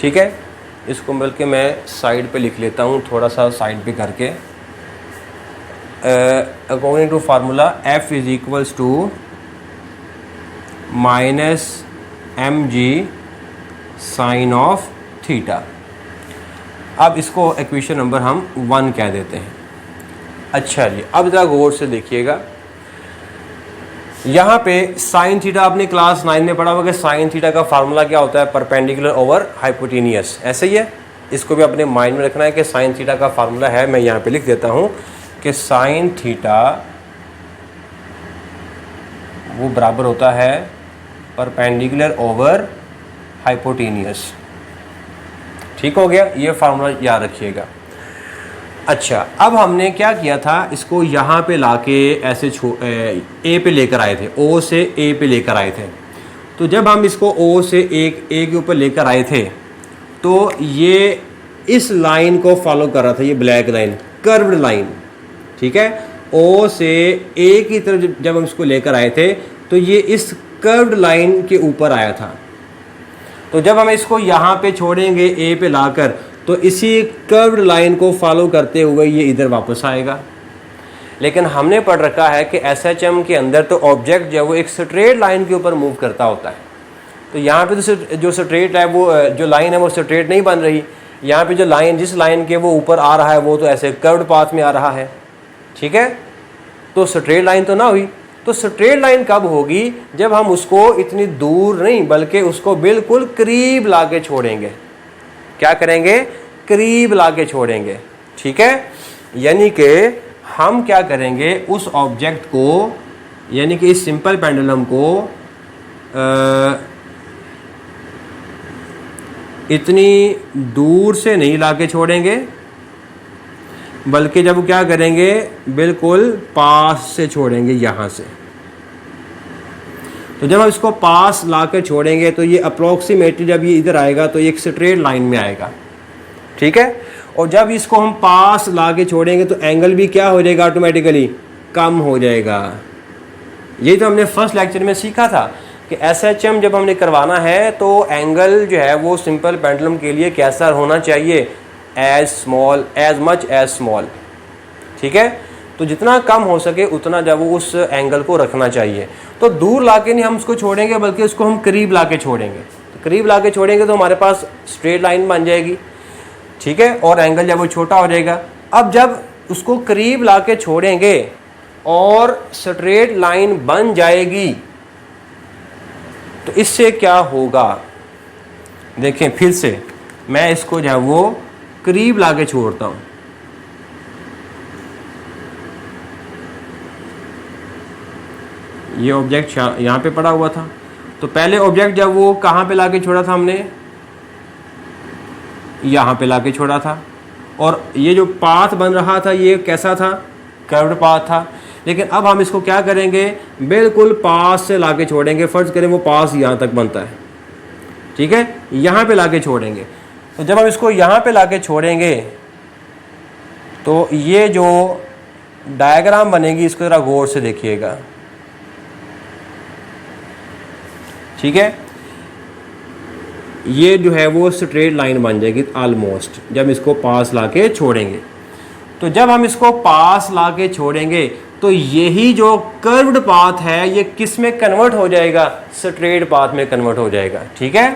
ठीक है, इसको बल्कि मैं साइड पे लिख लेता हूँ, थोड़ा सा साइड पे करके। According to formula F is equals to minus mg sine of theta. अब इसको इक्वेशन नंबर हम 1 कह देते हैं। अच्छा जी, अब ज़रा गौर से देखिएगा, यहाँ पे साइन थीटा आपने क्लास 9 में पढ़ा होगा। साइन थीटा का फार्मूला क्या होता है? Perpendicular over hypotenuse. ऐसे ही है, इसको भी अपने माइंड में रखना है कि साइन थीटा का फार्मूला है। मैं यहाँ पे लिख देता हूँ कि साइन थीटा वो बराबर होता है परपेंडिकुलर ओवर हाइपोटेनियस। ठीक हो गया, ये फार्मूला याद रखिएगा। अच्छा, अब हमने क्या किया था, इसको यहाँ पे लाके ऐसे ए पे लेकर आए थे, ओ से ए पे लेकर आए थे। तो जब हम इसको ओ से ए के ऊपर लेकर आए थे तो ये इस लाइन को फॉलो कर रहा था, ये ब्लैक लाइन, कर्व्ड लाइन। ठीक है, ओ से ए की तरफ जब हम इसको लेकर आए थे तो ये इस कर्व्ड लाइन के ऊपर आया था। तो जब हम इसको यहाँ पे छोड़ेंगे ए पे लाकर, तो इसी कर्व्ड लाइन को फॉलो करते हुए ये इधर वापस आएगा। लेकिन हमने पढ़ रखा है कि SHM के अंदर तो ऑब्जेक्ट जो है वो एक स्ट्रेट लाइन के ऊपर मूव करता होता है। तो यहाँ पे तो जो स्ट्रेट है वो जो लाइन है वो स्ट्रेट नहीं बन रही। यहाँ पे जो लाइन, जिस लाइन के वो ऊपर आ रहा है वो तो ऐसे कर्व्ड पाथ में आ रहा है। ठीक है, तो स्ट्रेट लाइन तो ना हुई। तो स्ट्रेट लाइन कब होगी? जब हम उसको इतनी दूर नहीं बल्कि उसको बिल्कुल करीब लाके छोड़ेंगे। क्या करेंगे? करीब लाके छोड़ेंगे। ठीक है, यानी कि हम क्या करेंगे, उस ऑब्जेक्ट को, यानी कि इस सिंपल पेंडुलम को इतनी दूर से नहीं लाके छोड़ेंगे, बल्कि जब क्या करेंगे, बिल्कुल पास से छोड़ेंगे यहाँ से। तो जब हम इसको पास लाकर छोड़ेंगे तो ये अप्रोक्सीमेटली जब ये इधर आएगा तो ये एक स्ट्रेट लाइन में आएगा। ठीक है, और जब इसको हम पास लाके छोड़ेंगे तो एंगल भी क्या हो जाएगा? ऑटोमेटिकली कम हो जाएगा। यही तो हमने फर्स्ट लेक्चर में सीखा था कि SHM जब हमने करवाना है तो एंगल जो है वो सिंपल पेंडुलम के लिए कैसा होना चाहिए? As small, as much as small. ठीक है, तो जितना कम हो सके उतना जब वो उस एंगल को रखना चाहिए। तो दूर लाके नहीं हम उसको छोड़ेंगे बल्कि उसको हम करीब लाके छोड़ेंगे। तो करीब लाके छोड़ेंगे तो हमारे पास स्ट्रेट लाइन बन जाएगी। ठीक है, और एंगल जब वो छोटा हो जाएगा। अब जब उसको करीब लाके छोड़ेंगे और स्ट्रेट लाइन बन जाएगी तो इससे क्या होगा? देखें फिर से, मैं इसको जो है वो करीब लाके छोड़ता हूं। ये ऑब्जेक्ट यहाँ पे पड़ा हुआ था, तो पहले ऑब्जेक्ट जब वो कहाँ पे लाके छोड़ा था हमने? यहाँ पे लाके छोड़ा था। और ये जो पाथ बन रहा था ये कैसा था? कर्व्ड पाथ था। लेकिन अब हम इसको क्या करेंगे? बिल्कुल पास से लाके छोड़ेंगे। फर्ज करें वो पास यहाँ तक बनता है। ठीक है, यहाँ पे लाके छोड़ेंगे। तो जब हम इसको यहाँ पे लाके छोड़ेंगे तो ये जो डायग्राम बनेगी इसको ज़रा गौर से देखिएगा। ठीक है, ये जो है वो स्ट्रेट लाइन बन जाएगी ऑलमोस्ट जब इसको पास लाके छोड़ेंगे। तो जब हम इसको पास लाके छोड़ेंगे तो यही जो कर्व्ड पाथ है ये किस में कन्वर्ट हो जाएगा? स्ट्रेट पाथ में कन्वर्ट हो जाएगा। ठीक है,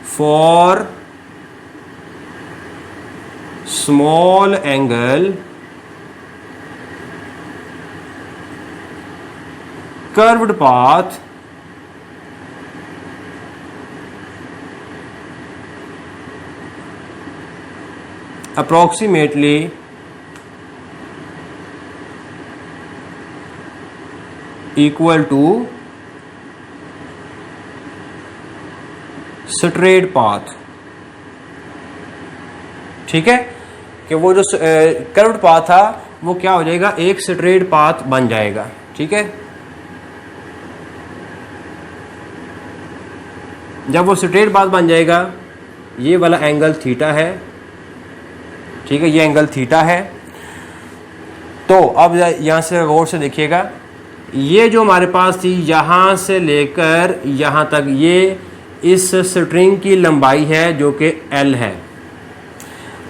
for small angle curved path approximately equal to straight path। ठीक है, कि वो जो कर्व्ड पाथ था वो क्या हो जाएगा? एक स्ट्रेट पाथ बन जाएगा। ठीक है, जब वो स्ट्रेट पाथ बन जाएगा, ये वाला एंगल थीटा है। ठीक है, ये एंगल थीटा है। तो अब यहाँ से गौर से देखिएगा, ये जो हमारे पास थी यहाँ से लेकर यहाँ तक, ये इस स्ट्रिंग की लंबाई है जो कि L है।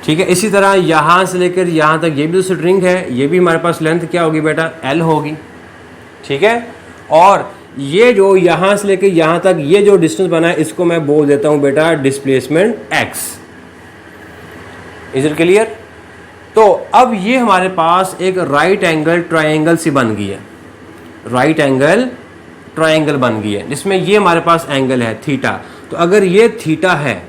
ठीक है, इसी तरह यहाँ से लेकर यहाँ तक ये भी जो स्ट्रिंग है, ये भी हमारे पास लेंथ क्या होगी बेटा? L होगी। ठीक है, और ये जो यहाँ से लेकर यहाँ तक ये जो डिस्टेंस बना है, इसको मैं बोल देता हूँ बेटा displacement x। Is it clear? तो अब ये हमारे पास एक राइट एंगल ट्रायंगल सी बन गई है, राइट एंगल ट्रायंगल बन गई है, जिसमें ये हमारे पास एंगल है थीटा। तो अगर ये थीटा है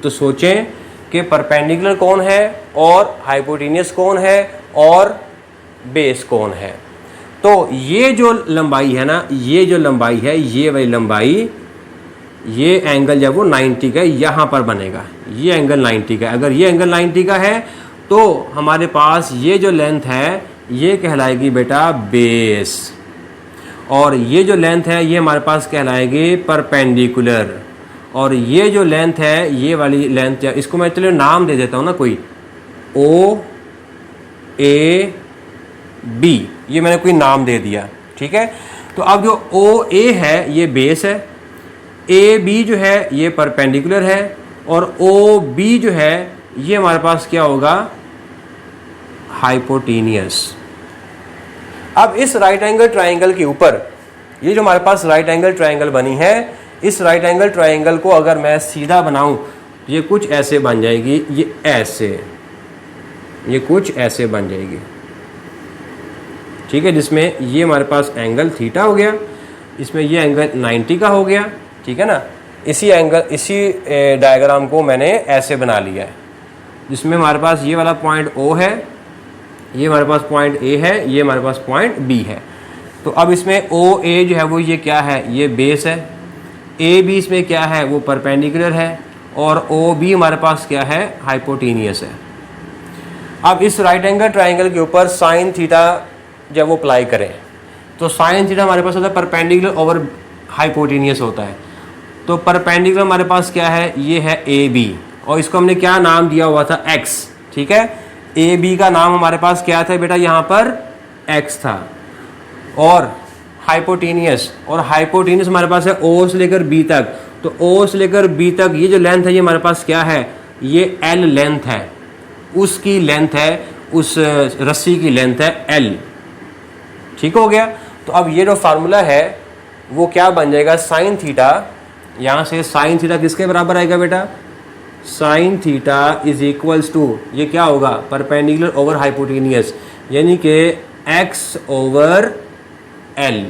तो सोचें कि परपेंडिकुलर कौन है और हाइपोटेन्यूस कौन है और बेस कौन है। तो ये जो लंबाई है ना, ये जो लंबाई है, ये वाली लंबाई, ये एंगल जब वो 90 का यहाँ पर बनेगा, ये एंगल 90 का। अगर ये एंगल 90 का है तो हमारे पास ये जो लेंथ है ये कहलाएगी बेटा बेस, और ये जो लेंथ है ये हमारे पास कहलाएगी परपेंडिकुलर, और ये जो लेंथ है ये वाली लेंथ, इसको मैं चलिए नाम दे देता हूँ ना कोई, ओ ए बी, ये मैंने कोई नाम दे दिया। ठीक है, तो अब जो ओ ए है ये बेस है, ए बी जो है ये परपेंडिकुलर है, और ओ बी जो है ये हमारे पास क्या होगा? हाइपोटेनियस। अब इस राइट एंगल ट्रायंगल के ऊपर ये जो हमारे पास राइट एंगल ट्रायंगल बनी है, इस राइट एंगल ट्रायंगल को अगर मैं सीधा बनाऊं तो ये कुछ ऐसे बन जाएगी, ये ऐसे, ये कुछ ऐसे बन जाएगी। ठीक है, जिसमें ये हमारे पास एंगल थीटा हो गया, इसमें ये एंगल 90 का हो गया। ठीक है ना, इसी डायग्राम को मैंने ऐसे बना लिया है, जिसमें हमारे पास ये वाला पॉइंट O है, ये हमारे पास पॉइंट A है, ये हमारे पास पॉइंट B है। तो अब इसमें OA जो है वो ये क्या है? ये बेस है। AB इसमें क्या है? वो परपेंडिकुलर है, और OB हमारे पास क्या है? हाइपोटेनियस है। अब इस राइट एंगल ट्रायंगल के ऊपर साइन थीटा जब वो अप्लाई करें तो साइन थीटा हमारे पास होता है परपेंडिकुलर ओवर हाइपोटेनियस होता है। तो परपेंडिकुलर हमारे पास क्या है? ये है AB, और इसको हमने क्या नाम दिया हुआ था? X। ठीक है, AB का नाम हमारे पास क्या था बेटा? यहाँ पर X था। और हाइपोटेनियस, और हाइपोटेनियस हमारे पास है O से लेकर B तक। तो O से लेकर B तक ये जो लेंथ है ये हमारे पास क्या है? ये L लेंथ है, उसकी लेंथ है, उस रस्सी की लेंथ है L। ठीक हो गया। तो अब ये जो फार्मूला है वो क्या बन जाएगा? साइन थीटा, यहाँ से साइन थीटा किसके बराबर आएगा बेटा? Sine theta is equals to, ये क्या होगा? परपेंडिकुलर ओवर हाइपोटेनियस, यानी कि x ओवर l।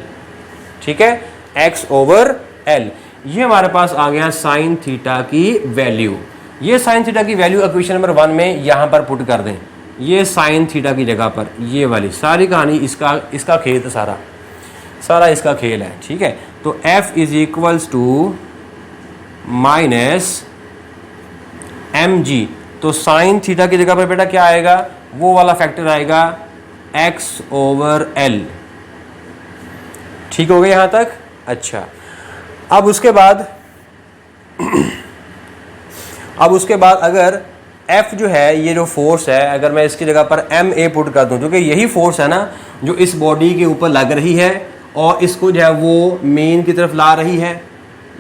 ठीक है, x ओवर l। ये हमारे पास आ गया साइन थीटा की वैल्यू। ये साइन थीटा की वैल्यू इक्वेशन नंबर 1 में यहाँ पर पुट कर दें, ये साइन थीटा की जगह पर ये वाली सारी कहानी, इसका खेल तो सारा इसका खेल है। ठीक है, तो f is equals to minus mg। तो साइन थीटा की जगह पर बेटा क्या आएगा? वो वाला फैक्टर आएगा x ओवर l। ठीक हो गया यहाँ तक? अच्छा, अब उसके बाद अगर F जो है, ये जो फोर्स है, अगर मैं इसकी जगह पर ma पुट कर दूं, क्योंकि यही फोर्स है ना जो इस बॉडी के ऊपर लग रही है और इसको जो है वो मेन की तरफ ला रही है,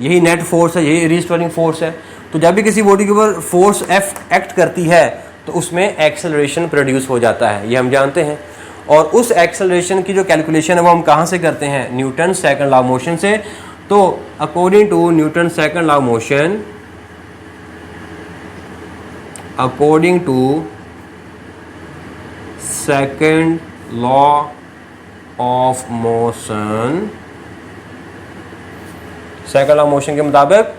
यही नेट फोर्स है, यही रिस्टोरिंग फोर्स है। तो जब भी किसी बॉडी के ऊपर फोर्स F एक्ट करती है तो उसमें एक्सेलरेशन प्रोड्यूस हो जाता है, ये हम जानते हैं। और उस एक्सेलरेशन की जो कैलकुलेशन है वो हम कहाँ से करते हैं, Newton second law of motion से। तो according to Newton second law of motion, according to second law of motion, second law of motion के मुताबिक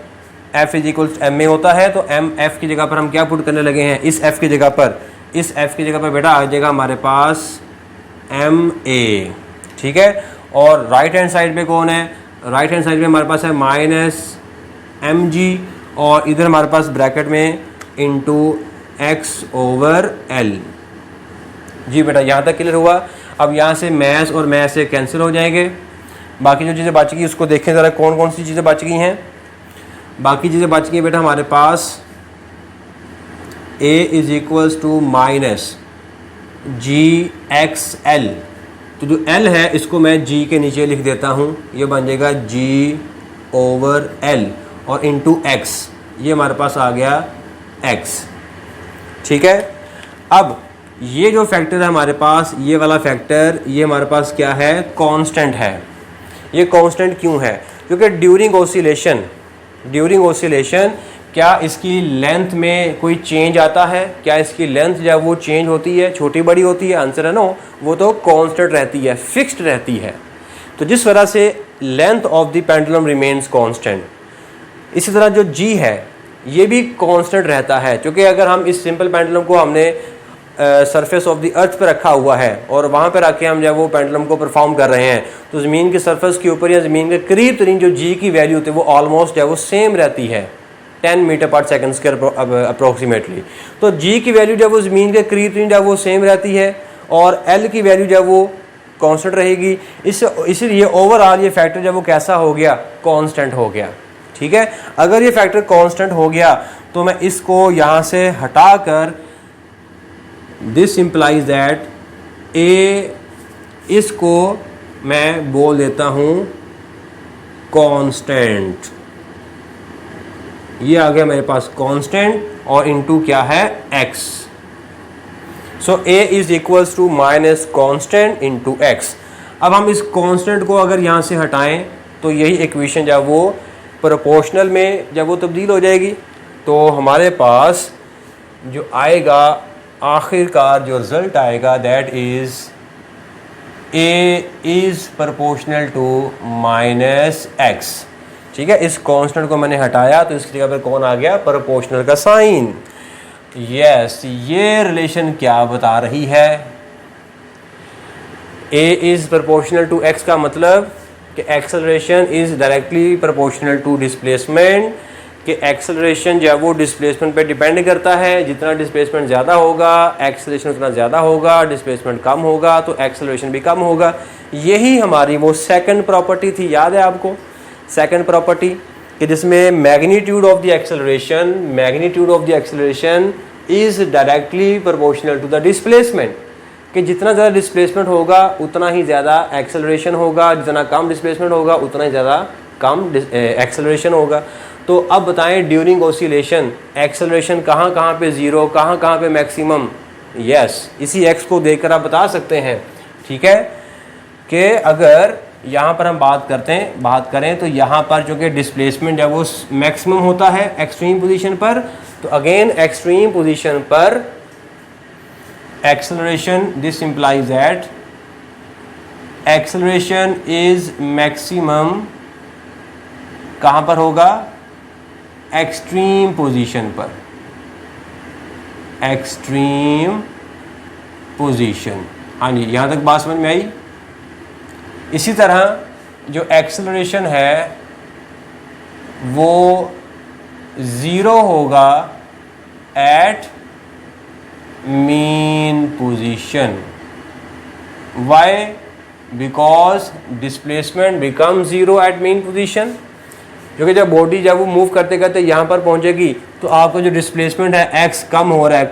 F is equal M A होता है। तो एम एफ की जगह पर हम क्या पुट करने लगे हैं, इस F की जगह पर, इस F की जगह पर बेटा आ जाएगा हमारे पास एम ए, ठीक है। और राइट हैंड साइड पे कौन है, राइट हैंड साइड पे हमारे पास है माइनस एम जी, और इधर हमारे पास ब्रैकेट में इंटू एक्स ओवर एल। जी बेटा यहाँ तक क्लियर हुआ। अब यहाँ से मैथ और मैथ से कैंसिल हो जाएंगे। बाकी जो चीज़ें बच गई उसको देखें ज़रा, कौन कौन सी चीज़ें बच गई हैं। बाकी चीज़ें बच गई बेटा हमारे पास a is equals to minus G X L. तो जो l है इसको मैं g के नीचे लिख देता हूँ, ये बन जाएगा g ओवर l और इंटू x, ये हमारे पास आ गया x, ठीक है। अब ये जो फैक्टर है हमारे पास, ये वाला फैक्टर, ये हमारे पास क्या है, कांस्टेंट है। ये कांस्टेंट क्यों है, क्योंकि ड्यूरिंग ओसिलेशन क्या इसकी लेंथ में कोई चेंज आता है, क्या इसकी लेंथ जब वो चेंज होती है, छोटी बड़ी होती है, आंसर है नो, वो तो कांस्टेंट रहती है, फिक्स्ड रहती है। तो जिस वजह से length of the pendulum remains constant, इसी तरह जो जी है ये भी कांस्टेंट रहता है। क्योंकि अगर हम इस सिंपल पेंडुलम को हमने सरफेस ऑफ द अर्थ पे रखा हुआ है और वहाँ पे रख के हम जब वो पेंडुलम को परफॉर्म कर रहे हैं, तो ज़मीन के सरफेस के ऊपर या ज़मीन के करीब तरीन जो जी की वैल्यू होती है वो ऑलमोस्ट है वो सेम रहती है, 10 मीटर पर सेकंड स्क्वायर अप्रोक्सीमेटली। तो जी की वैल्यू जब वो ज़मीन के करीब तरीन जब वो सेम रहती है और एल की वैल्यू जब वो कांस्टेंट रहेगी, इसीलिए ओवरऑल ये फैक्टर जब वो कैसा हो गया, कांस्टेंट हो गया, ठीक है। अगर ये फैक्टर कांस्टेंट हो गया तो मैं इसको यहाँ से हटाकर दिस इम्प्लाइज दैट ए, इसको मैं बोल देता हूँ कांस्टेंट। ये आ गया मेरे पास कांस्टेंट और इनटू क्या है, x। So a is equals to minus constant into x। अब हम इस कांस्टेंट को अगर यहाँ से हटाएं तो यही इक्वेशन जब वो प्रोपोर्शनल में जब वो तब्दील हो जाएगी तो हमारे पास जो आएगा आखिरकार जो रिजल्ट आएगा that is a is proportional to minus x, ठीक है। इस कांस्टेंट को मैंने हटाया तो इसकी जगह पर कौन आ गया, प्रोपोर्शनल का साइन। यस, ये रिलेशन क्या बता रही है, a is proportional to x का मतलब कि acceleration is directly proportional to displacement, कि एक्सेलरेशन जब वो डिस्प्लेसमेंट पे डिपेंड करता है, जितना डिस्प्लेसमेंट ज़्यादा होगा एक्सेलरेशन उतना ज़्यादा होगा, डिस्प्लेसमेंट कम होगा तो एक्सेलरेशन भी कम होगा। यही हमारी वो सेकंड प्रॉपर्टी थी, याद है आपको, सेकंड प्रॉपर्टी, कि जिसमें magnitude of the acceleration is directly proportional to the displacement, कि जितना ज़्यादा डिस्प्लेसमेंट होगा उतना ही ज़्यादा एक्सेलरेशन होगा, जितना कम डिस्प्लेसमेंट होगा उतना ही ज़्यादा कम एक्सेलरेशन होगा। तो अब बताएं ड्यूरिंग ऑसिलेशन एक्सेलरेशन कहाँ कहाँ पे ज़ीरो, कहाँ कहाँ पे मैक्सिमम। यस, इसी एक्स को देखकर आप बता सकते हैं, ठीक है, कि अगर यहाँ पर हम बात करें तो यहाँ पर जो कि डिस्प्लेसमेंट जब वो मैक्सिमम होता है एक्सट्रीम पोजीशन पर, तो अगेन एक्सट्रीम पोजीशन पर acceleration, this implies that acceleration is maximum कहाँ पर होगा, एक्सट्रीम पोजीशन पर, एक्सट्रीम पोजीशन। हाँ जी, यहाँ तक बात समझ में आई। इसी तरह जो एक्सेलरेशन है वो ज़ीरो होगा at mean position. Why, because displacement become zero at mean position, क्योंकि जब बॉडी जब वो मूव करते करते यहाँ पर पहुँचेगी तो आपका जो डिस्प्लेसमेंट है x कम हो रहा है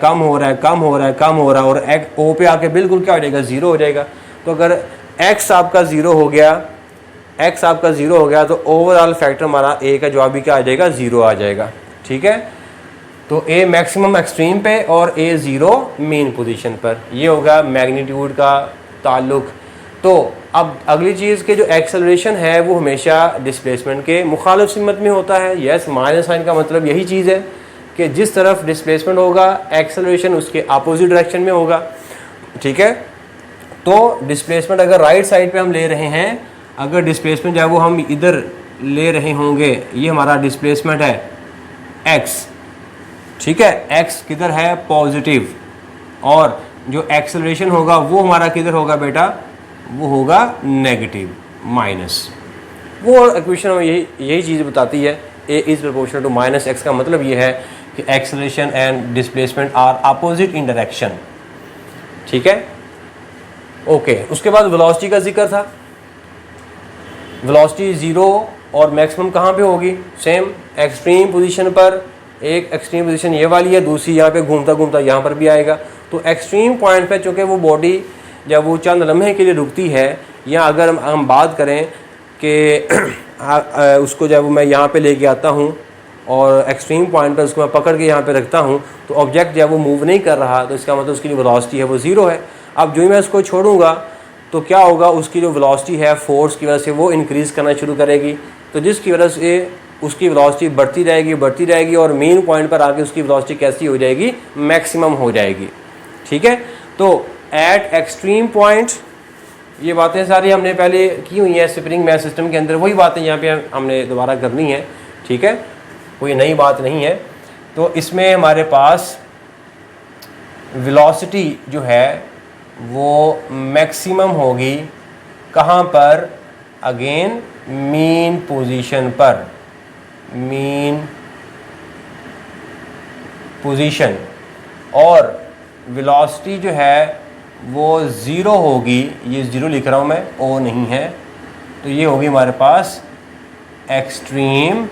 और O पे आके बिल्कुल क्या हो जाएगा, ज़ीरो हो जाएगा। तो अगर x आपका ज़ीरो हो गया तो ओवरऑल फैक्टर हमारा a का जवाब भी क्या आ जाएगा, ज़ीरो आ जाएगा, ठीक है। तो a मैक्सिमम एक्सट्रीम पे और a ज़ीरो मेन पोजीशन पर। ये होगा मैग्नीट्यूड का ताल्लुक़। तो अब अगली चीज़ के जो एक्सेलरेशन है वो हमेशा डिस्प्लेसमेंट के मुखालिफ सिमत में होता है। यस, माइनस साइन का मतलब यही चीज़ है कि जिस तरफ डिस्प्लेसमेंट होगा एक्सेलरेशन उसके अपोजिट डायरेक्शन में होगा। ठीक है, तो डिस्प्लेसमेंट अगर राइट साइड पे हम ले रहे हैं, अगर डिस्प्लेसमेंट जो है वो हम इधर ले रहे होंगे, ये हमारा डिस्प्लेसमेंट है x, ठीक है, x किधर है पॉजिटिव, और जो एक्सेलरेशन होगा वो हमारा किधर होगा बेटा, वो होगा नेगेटिव माइनस। वो इक्वेशन यही चीज़ बताती है a is proportional to minus x का मतलब ये है कि acceleration and displacement are opposite in direction. ठीक है, ओके। उसके बाद वेलोसिटी का जिक्र था। वेलोसिटी ज़ीरो और मैक्सिमम कहाँ पे होगी, सेम एक्सट्रीम पोजीशन पर। एक एक्सट्रीम पोजीशन ये वाली है, दूसरी यहाँ पे घूमता घूमता यहाँ पर भी आएगा। तो एक्सट्रीम पॉइंट पे चूँकि वो बॉडी जब वो चंद लम्हे के लिए रुकती है, या अगर हम बात करें कि उसको जब मैं यहाँ पे लेके आता हूँ और एक्सट्रीम पॉइंट पर उसको मैं पकड़ के यहाँ पे रखता हूँ, तो ऑब्जेक्ट जब वो मूव नहीं कर रहा, तो इसका मतलब उसकी जो वेलोसिटी है वो ज़ीरो है। अब जो ही मैं उसको छोड़ूंगा तो क्या होगा, उसकी जो वेलोसिटी है फोर्स की वजह से वो इंक्रीज़ करना शुरू करेगी, तो जिसकी वजह से उसकी वेलोसिटी बढ़ती रहेगी और मेन पॉइंट पर आके उसकी वेलोसिटी कैसी हो जाएगी, मैक्सिमम हो जाएगी। ठीक है, तो एट एक्सट्रीम पॉइंट, ये बातें सारी हमने पहले की हुई हैं स्प्रिंग मैथ सिस्टम के अंदर, वही बातें यहाँ पे हमने दोबारा करनी है। ठीक है, कोई नई बात नहीं है। तो इसमें हमारे पास वेलोसिटी जो है वो मैक्सिमम होगी कहाँ पर, अगेन मीन पोजीशन पर, मीन पोजीशन, और वेलोसिटी जो है वो ज़ीरो होगी, ये ज़ीरो लिख रहा हूँ मैं, ओ नहीं है, तो ये होगी हमारे पास एक्सट्रीम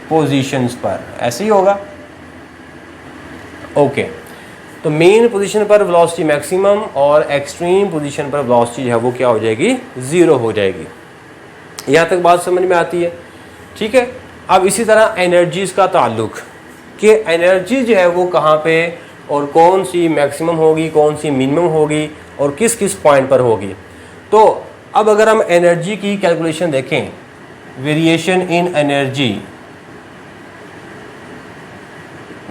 पोजीशंस पर, ऐसे ही होगा। ओके, तो मेन पोजीशन पर वेलोसिटी मैक्सिमम और एक्सट्रीम पोजीशन पर वेलोसिटी जो है वो क्या हो जाएगी, ज़ीरो हो जाएगी। यहाँ तक बात समझ में आती है। ठीक है, अब इसी तरह एनर्जीज़ का ताल्लुक़, कि एनर्जी जो है वो कहाँ पे और कौन सी मैक्सिमम होगी, कौन सी मिनिमम होगी और किस किस पॉइंट पर होगी। तो अब अगर हम एनर्जी की कैलकुलेशन देखें, variation in energy,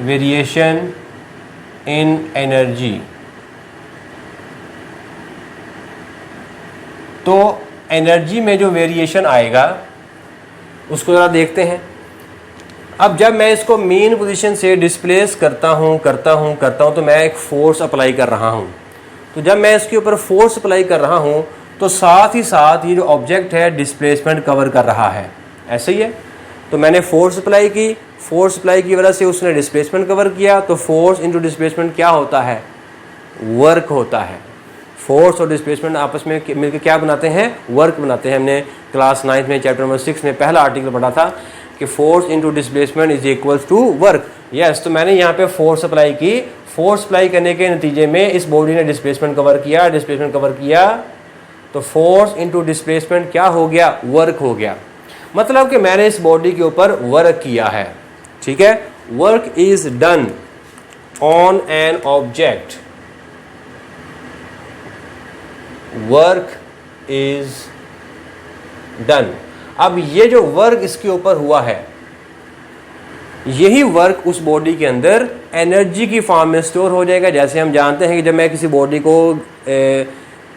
variation in energy, तो एनर्जी में जो वेरिएशन आएगा उसको ज़रा देखते हैं। अब जब मैं इसको मेन पोजीशन से डिस्प्लेस करता हूँ तो मैं एक फ़ोर्स अप्लाई कर रहा हूँ। तो जब मैं इसके ऊपर फोर्स अप्लाई कर रहा हूँ तो साथ ही साथ ये जो ऑब्जेक्ट है डिस्प्लेसमेंट कवर कर रहा है, ऐसे ही है। तो मैंने फोर्स अप्लाई की वजह से उसने डिस्प्लेसमेंट कवर किया। तो फोर्स इंटू डिस्प्लेसमेंट क्या होता है, वर्क होता है। फोर्स और डिस्प्लेसमेंट आपस में मिलकर क्या बनाते हैं, वर्क बनाते हैं। हमने क्लास 9 में चैप्टर नंबर 6 में पहला आर्टिकल पढ़ा था कि force into displacement is equal to work. Yes, तो मैंने यहाँ पे फोर्स अप्लाई की, फोर्स अप्लाई करने के नतीजे में इस बॉडी ने डिस्प्लेसमेंट कवर किया, तो फोर्स इंटू डिस्प्लेसमेंट क्या हो गया, वर्क हो गया। मतलब कि मैंने इस बॉडी के ऊपर वर्क किया है। ठीक है, work is done on an object, work is done. अब ये जो वर्क इसके ऊपर हुआ है, यही वर्क उस बॉडी के अंदर एनर्जी की फॉर्म में स्टोर हो जाएगा। जैसे हम जानते हैं कि जब मैं किसी बॉडी को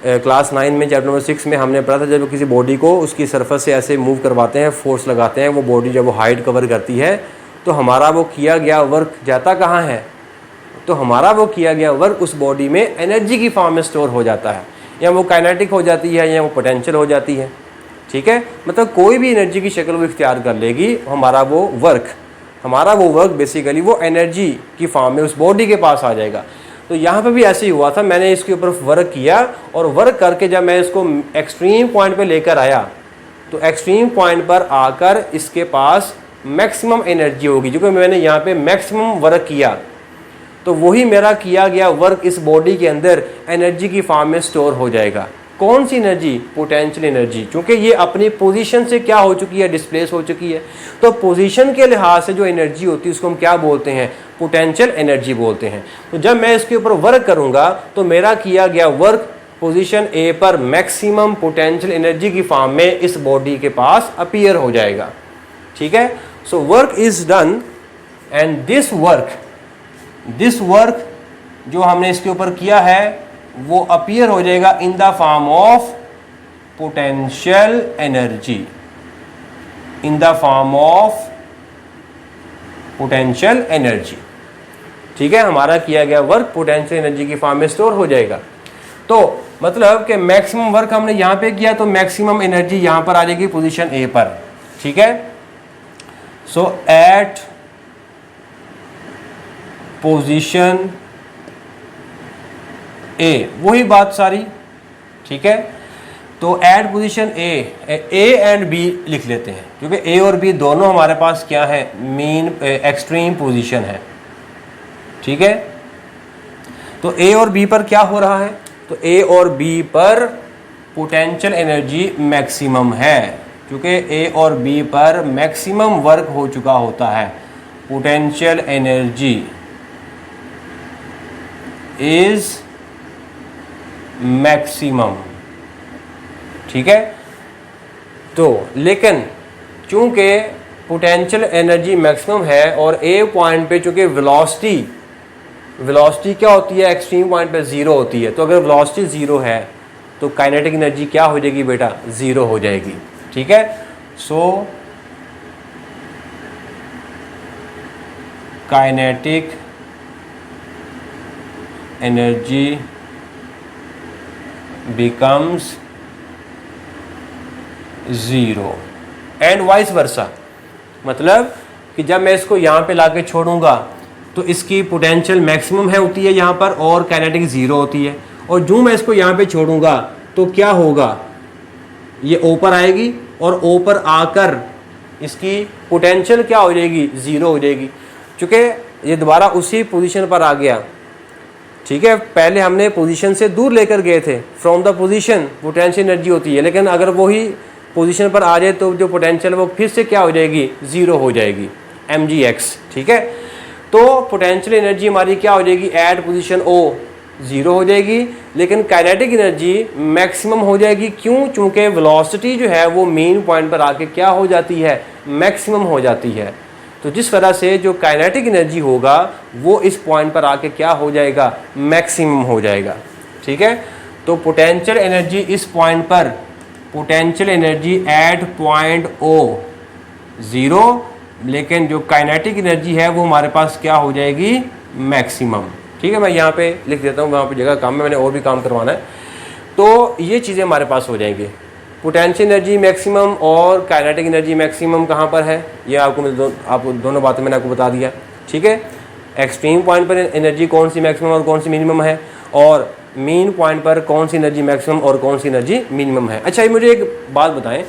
क्लास 9 में चैप्टर नंबर 6 में हमने पढ़ा था, जब किसी बॉडी को उसकी सरफेस से ऐसे मूव करवाते हैं, फोर्स लगाते हैं, वो बॉडी जब वो हाइट कवर करती है तो हमारा वो किया गया वर्क जाता कहाँ है, तो हमारा वो किया गया वर्क उस बॉडी में एनर्जी की फॉर्म में स्टोर हो जाता है, या वो काइनेटिक हो जाती है या वो पोटेंशियल हो जाती है। ठीक है, मतलब कोई भी एनर्जी की शक्ल वो इख्तियार कर लेगी, हमारा वो वर्क बेसिकली वो एनर्जी की फॉर्म में उस बॉडी के पास आ जाएगा। तो यहाँ पे भी ऐसे ही हुआ था, मैंने इसके ऊपर वर्क किया और वर्क करके जब मैं इसको एक्सट्रीम पॉइंट पे लेकर आया तो एक्सट्रीम पॉइंट पर आकर इसके पास मैक्सिमम एनर्जी होगी, क्योंकि मैंने यहाँ पे मैक्सिमम वर्क किया, तो वही मेरा किया गया वर्क इस बॉडी के अंदर एनर्जी की फॉर्म में स्टोर हो जाएगा। कौन सी एनर्जी? पोटेंशियल एनर्जी, क्योंकि ये अपनी पोजीशन से क्या हो चुकी है? डिस्प्लेस हो चुकी है। तो पोजीशन के लिहाज से जो एनर्जी होती है उसको हम क्या बोलते हैं? पोटेंशियल एनर्जी बोलते हैं। तो जब मैं इसके ऊपर वर्क करूंगा तो मेरा किया गया वर्क पोजीशन ए पर मैक्सिमम पोटेंशियल एनर्जी की फॉर्म में इस बॉडी के पास अपीयर हो जाएगा। ठीक है, so work is done and this work जो हमने इसके ऊपर किया है वो अपीयर हो जाएगा in the form of potential energy, in the form of potential energy. ठीक है, हमारा किया गया वर्क पोटेंशियल एनर्जी की फॉर्म में स्टोर हो जाएगा। तो मतलब कि मैक्सिमम वर्क हमने यहां पे किया तो मैक्सिमम एनर्जी यहां पर आ जाएगी पोजीशन ए पर। ठीक है, सो एट पोजीशन ए, वही बात सारी। ठीक है, तो at position A and B लिख लेते हैं, क्योंकि ए और बी दोनों हमारे पास क्या है? मीन एक्सट्रीम पोजीशन है। ठीक है, तो ए और बी पर क्या हो रहा है? तो ए और बी पर पोटेंशियल एनर्जी मैक्सिमम है, क्योंकि ए और बी पर मैक्सिमम वर्क हो चुका होता है। Potential energy is maximum. ठीक है, तो लेकिन चूंकि पोटेंशियल एनर्जी मैक्सिमम है और ए पॉइंट पे चूंकि वेलोसिटी क्या होती है? एक्सट्रीम पॉइंट पे जीरो होती है। तो अगर वेलोसिटी जीरो है तो काइनेटिक एनर्जी क्या हो जाएगी बेटा? जीरो हो जाएगी। ठीक है, so kinetic energy becomes zero and vice versa। मतलब कि जब मैं इसको यहाँ पे लाके छोड़ूंगा तो इसकी पोटेंशियल मैक्सिमम है होती है यहाँ पर और काइनेटिक जीरो होती है, और जो मैं इसको यहाँ पे छोड़ूंगा तो क्या होगा? ये ऊपर आएगी और ऊपर आकर इसकी पोटेंशियल क्या हो जाएगी? जीरो हो जाएगी, क्योंकि ये दोबारा उसी पोजीशन पर आ गया। ठीक है, पहले हमने पोजीशन से दूर लेकर गए थे, from the position potential energy होती है, लेकिन अगर वही पोजीशन पर आ जाए तो जो पोटेंशियल वो फिर से क्या हो जाएगी? जीरो हो जाएगी, mgx। ठीक है, तो पोटेंशियल एनर्जी हमारी क्या हो जाएगी? एट पोजीशन ओ जीरो हो जाएगी, लेकिन काइनेटिक एनर्जी मैक्सिमम हो जाएगी। क्यों? चूंकि वेलोसिटी जो है वो मेन पॉइंट पर आके क्या हो जाती है? मैक्सिमम हो जाती है। तो जिस तरह से जो काइनेटिक एनर्जी होगा वो इस पॉइंट पर आके क्या हो जाएगा? मैक्सिमम हो जाएगा। ठीक है, तो पोटेंशियल एनर्जी इस पॉइंट पर, potential energy at point O zero, लेकिन जो काइनेटिक एनर्जी है वो हमारे पास क्या हो जाएगी? मैक्सिमम। ठीक है, मैं यहाँ पे लिख देता हूँ, वहाँ पे जगह काम है, मैंने और भी काम करवाना है। तो ये चीज़ें हमारे पास हो जाएंगी। पोटेंशियल एनर्जी मैक्सिमम और काइनेटिक एनर्जी मैक्सिमम कहाँ पर है? ये आपको दोनों बातें मैंने आपको बता दिया। ठीक है, एक्सट्रीम पॉइंट पर एनर्जी कौन सी मैक्सिमम और कौन सी मिनिमम है, और मीन पॉइंट पर कौन सी एनर्जी मैक्सिमम और कौन सी एनर्जी मिनिमम है। अच्छा, ये मुझे एक बात बताएं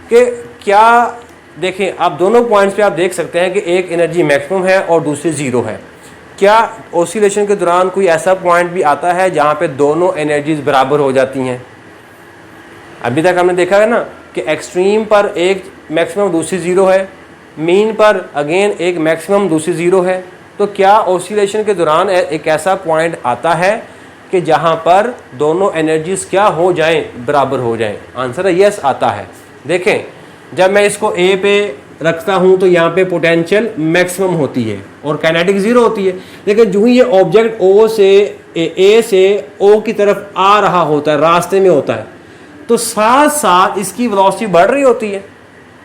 कि क्या, देखें आप दोनों पॉइंट्स पे आप देख सकते हैं कि एक एनर्जी मैक्सिमम है और दूसरी ज़ीरो है। क्या ऑसिलेशन के दौरान कोई ऐसा पॉइंट भी आता है जहाँ पे दोनों एनर्जीज बराबर हो जाती हैं? अभी तक हमने देखा है ना कि एक्सट्रीम पर एक मैक्सिमम दूसरी ज़ीरो है, मीन पर अगेन एक मैक्सिमम दूसरी ज़ीरो है। तो क्या ऑसिलेशन के दौरान एक ऐसा पॉइंट आता है कि जहाँ पर दोनों एनर्जीज क्या हो जाएं? बराबर हो जाएं? आंसर है यस, आता है। देखें, जब मैं इसको ए पे रखता हूँ तो यहाँ पे पोटेंशियल मैक्सिमम होती है और काइनेटिक ज़ीरो होती है, लेकिन जो ही ये ऑब्जेक्ट ए से ओ की तरफ आ रहा होता है, रास्ते में होता है, तो साथ साथ इसकी वेलोसिटी बढ़ रही होती है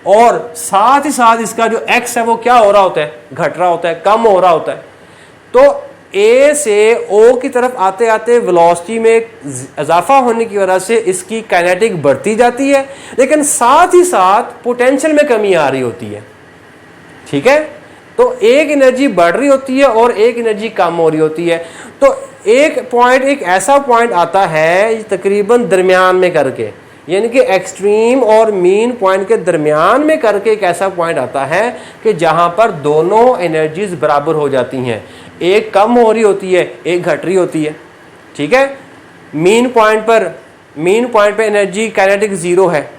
और साथ ही साथ इसका जो एक्स है वो क्या हो रहा होता है? घट रहा होता है, कम हो रहा होता है। तो ए से ओ की तरफ आते आते वेलोसिटी में इजाफा होने की वजह से इसकी काइनेटिक बढ़ती जाती है, लेकिन साथ ही साथ पोटेंशियल में कमी आ रही होती है। ठीक है, तो एक एनर्जी बढ़ रही होती है और एक एनर्जी कम हो रही होती है। तो एक ऐसा पॉइंट आता है तकरीबन दरमियान में करके, यानी कि एक्सट्रीम और मीन पॉइंट के दरमियान में करके एक ऐसा पॉइंट आता है कि जहां पर दोनों एनर्जीज बराबर हो जाती हैं, एक कम हो रही होती है, एक घट रही होती है। ठीक है, मीन पॉइंट पर मीन पॉइंट पे एनर्जी काइनेटिक ज़ीरो है,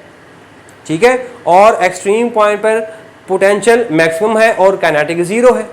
ठीक है, और एक्सट्रीम पॉइंट पर पोटेंशियल मैक्सिमम है और काइनेटिक ज़ीरो है,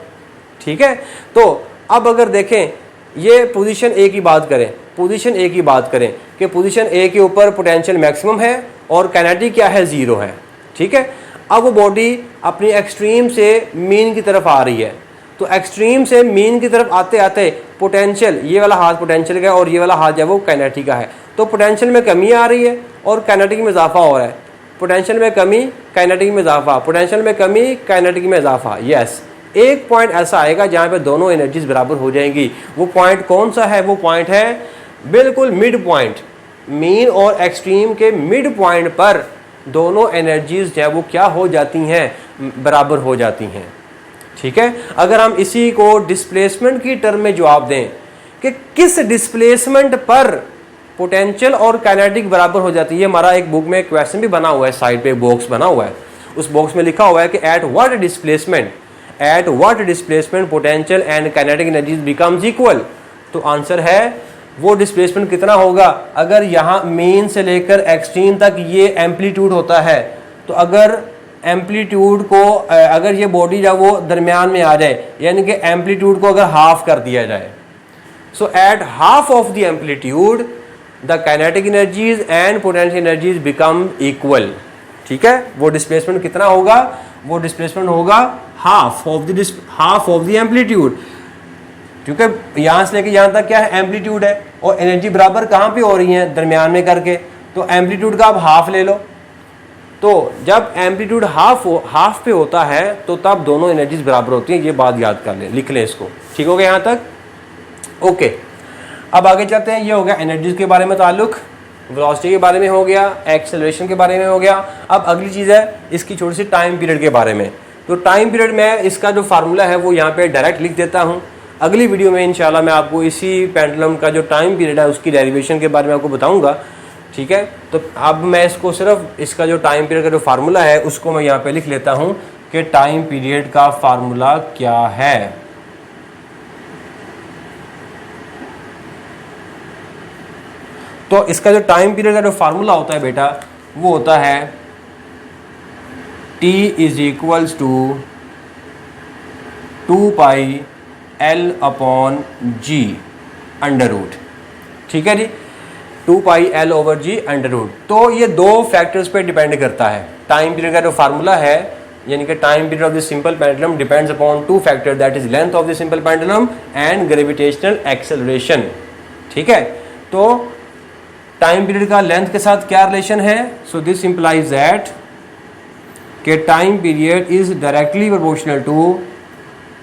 ठीक है। तो अब अगर देखें ये पोजीशन ए की बात करें, पोजीशन ए की बात करें कि पोजीशन ए के ऊपर पोटेंशियल मैक्सिमम है और काइनेटिक क्या है, ज़ीरो है, ठीक है। अब वो बॉडी अपनी एक्सट्रीम से मीन की तरफ आ रही है, तो एक्सट्रीम से मीन की तरफ आते आते पोटेंशियल, ये वाला हाथ पोटेंशियल का है और ये वाला हाथ जो है वो काइनेटिक का है, तो पोटेंशियल में कमी आ रही है और काइनेटिक में इजाफा हो रहा है। पोटेंशियल में कमी, काइनेटिक में इजाफा, पोटेंशियल में कमी, काइनेटिक में इजाफा। यस, एक पॉइंट ऐसा आएगा जहाँ पे दोनों एनर्जीज बराबर हो जाएंगी। वो पॉइंट कौन सा है? वो पॉइंट है बिल्कुल मिड पॉइंट, मीन और एक्सट्रीम के मिड पॉइंट पर दोनों एनर्जीज जो है वो क्या हो जाती हैं, बराबर हो जाती हैं, ठीक है। अगर हम इसी को डिस्प्लेसमेंट की टर्म में जवाब दें कि किस डिस्प्लेसमेंट पर पोटेंशियल और काइनेटिक बराबर हो जाती है, हमारा एक बुक में क्वेश्चन भी बना हुआ है, साइड पे बॉक्स बना हुआ है, उस बॉक्स में लिखा हुआ है कि at what displacement potential and kinetic energies becomes equal. तो आंसर है वो डिस्प्लेसमेंट कितना होगा, अगर यहाँ मेन से लेकर एक्सट्रीम तक ये एम्पलीट्यूड होता है, तो अगर एम्पलीट्यूड को अगर ये बॉडी जब वो दरमियान में आ जाए, यानी कि एम्पलीट्यूड को अगर हाफ कर दिया जाए, so at half of the amplitude the kinetic energies and potential energies become equal, ठीक है। वो डिस्प्लेसमेंट कितना होगा? वो डिस्प्लेसमेंट होगा हाफ ऑफ द एम्पलीट्यूड, क्योंकि यहाँ से लेके यहाँ तक क्या है, एम्पलीट्यूड है, और एनर्जी बराबर कहाँ पे हो रही है, दरमियान में करके, तो एम्पलीट्यूड का आप हाफ ले लो। तो जब एम्पलीट्यूड हाफ पे होता है तो तब दोनों एनर्जीज बराबर होती हैं, ये बात याद कर लें, लिख लें इसको, ठीक हो गया यहाँ तक? ओके, अब आगे चलते हैं। ये हो गया एनर्जीज के बारे में ताल्लुक, वेलोसिटी के बारे में हो गया, एक्सेलरेशन के बारे में हो गया। अब अगली चीज़ है इसकी छोटी सी टाइम पीरियड के बारे में। तो टाइम पीरियड में इसका जो फार्मूला है वो यहाँ पे डायरेक्ट लिख देता हूँ। अगली वीडियो में इंशाल्लाह मैं आपको इसी पेंडुलम का जो टाइम पीरियड है उसकी डेरिवेशन के बारे में आपको बताऊँगा, ठीक है। तो अब मैं इसको सिर्फ इसका जो टाइम पीरियड का जो फार्मूला है उसको मैं यहाँ पे लिख लेता हूँ कि टाइम पीरियड का फार्मूला क्या है। तो इसका जो टाइम पीरियड का जो फार्मूला होता है बेटा, वो होता है T is equals to 2 pi L upon G under root, ठीक है जी, 2 pi L over G under root. तो ये दो फैक्टर्स पे डिपेंड करता है। टाइम पीरियड का जो फार्मूला है, यानी कि time period of the simple pendulum depends upon 2 factor, that is length of the simple pendulum and gravitational acceleration, ठीक है। तो टाइम पीरियड का लेंथ के साथ क्या रिलेशन है? सो दिस इंप्लाइज दैट कि time period is directly proportional to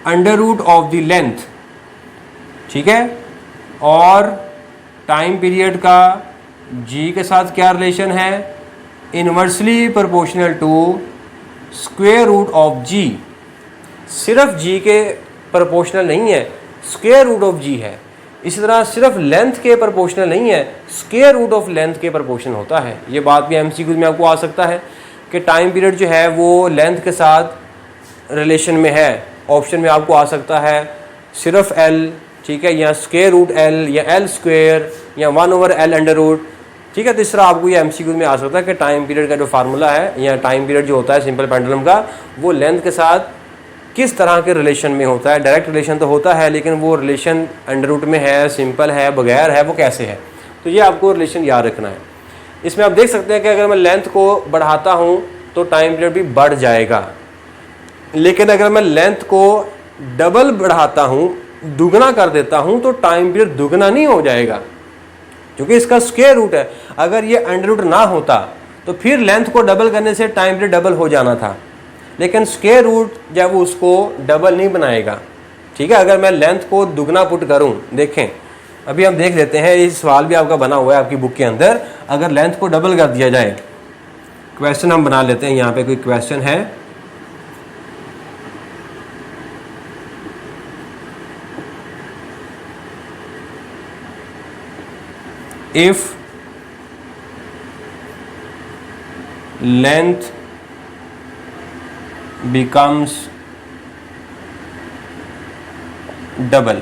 under root of the length, ठीक है। और टाइम पीरियड का जी के साथ क्या रिलेशन है? Inversely proportional to square root of G. सिर्फ जी के प्रोपोर्शनल नहीं है, स्क्वायर रूट ऑफ जी है। इसी तरह सिर्फ लेंथ के प्रोपोर्शनल नहीं है, स्क्वायर रूट ऑफ लेंथ के प्रोपोर्शनल होता है। ये बात भी एमसीक्यू में आपको आ सकता है कि टाइम पीरियड जो है वो लेंथ के साथ रिलेशन में है। ऑप्शन में आपको आ सकता है सिर्फ एल, ठीक है, या स्क्वायर रूट एल, या एल स्क्वायर, या 1 ओवर एल अंडर रूट, ठीक है। तो इस तरह आपको ये एमसीक्यू में आ सकता है कि टाइम पीरियड का जो फार्मूला है, या टाइम पीरियड जो होता है सिंपल पेंडुलम का, वो लेंथ के साथ किस तरह के रिलेशन में होता है। डायरेक्ट रिलेशन तो होता है, लेकिन वो रिलेशन अंडर रूट में है, सिंपल है, बगैर है, वो कैसे है, तो ये आपको रिलेशन याद रखना है। इसमें आप देख सकते हैं कि अगर मैं लेंथ को बढ़ाता हूँ तो टाइम पीरियड भी बढ़ जाएगा, लेकिन अगर मैं लेंथ को डबल बढ़ाता हूँ, दुगना कर देता हूँ, तो टाइम पीरियड दुगना नहीं हो जाएगा, क्योंकि इसका स्क्वायर रूट है। अगर ये अंडर रूट ना होता तो फिर लेंथ को डबल करने से टाइम पीरियड डबल हो जाना था, लेकिन स्क्वायर रूट जब उसको डबल नहीं बनाएगा, ठीक है। अगर मैं लेंथ को दुगना पुट करूं, देखें अभी हम देख लेते हैं, इस सवाल भी आपका बना हुआ है आपकी बुक के अंदर। अगर लेंथ को डबल कर दिया जाए, क्वेश्चन हम बना लेते हैं, यहाँ पे कोई क्वेश्चन है, इफ लेंथ बिकम्स डबल,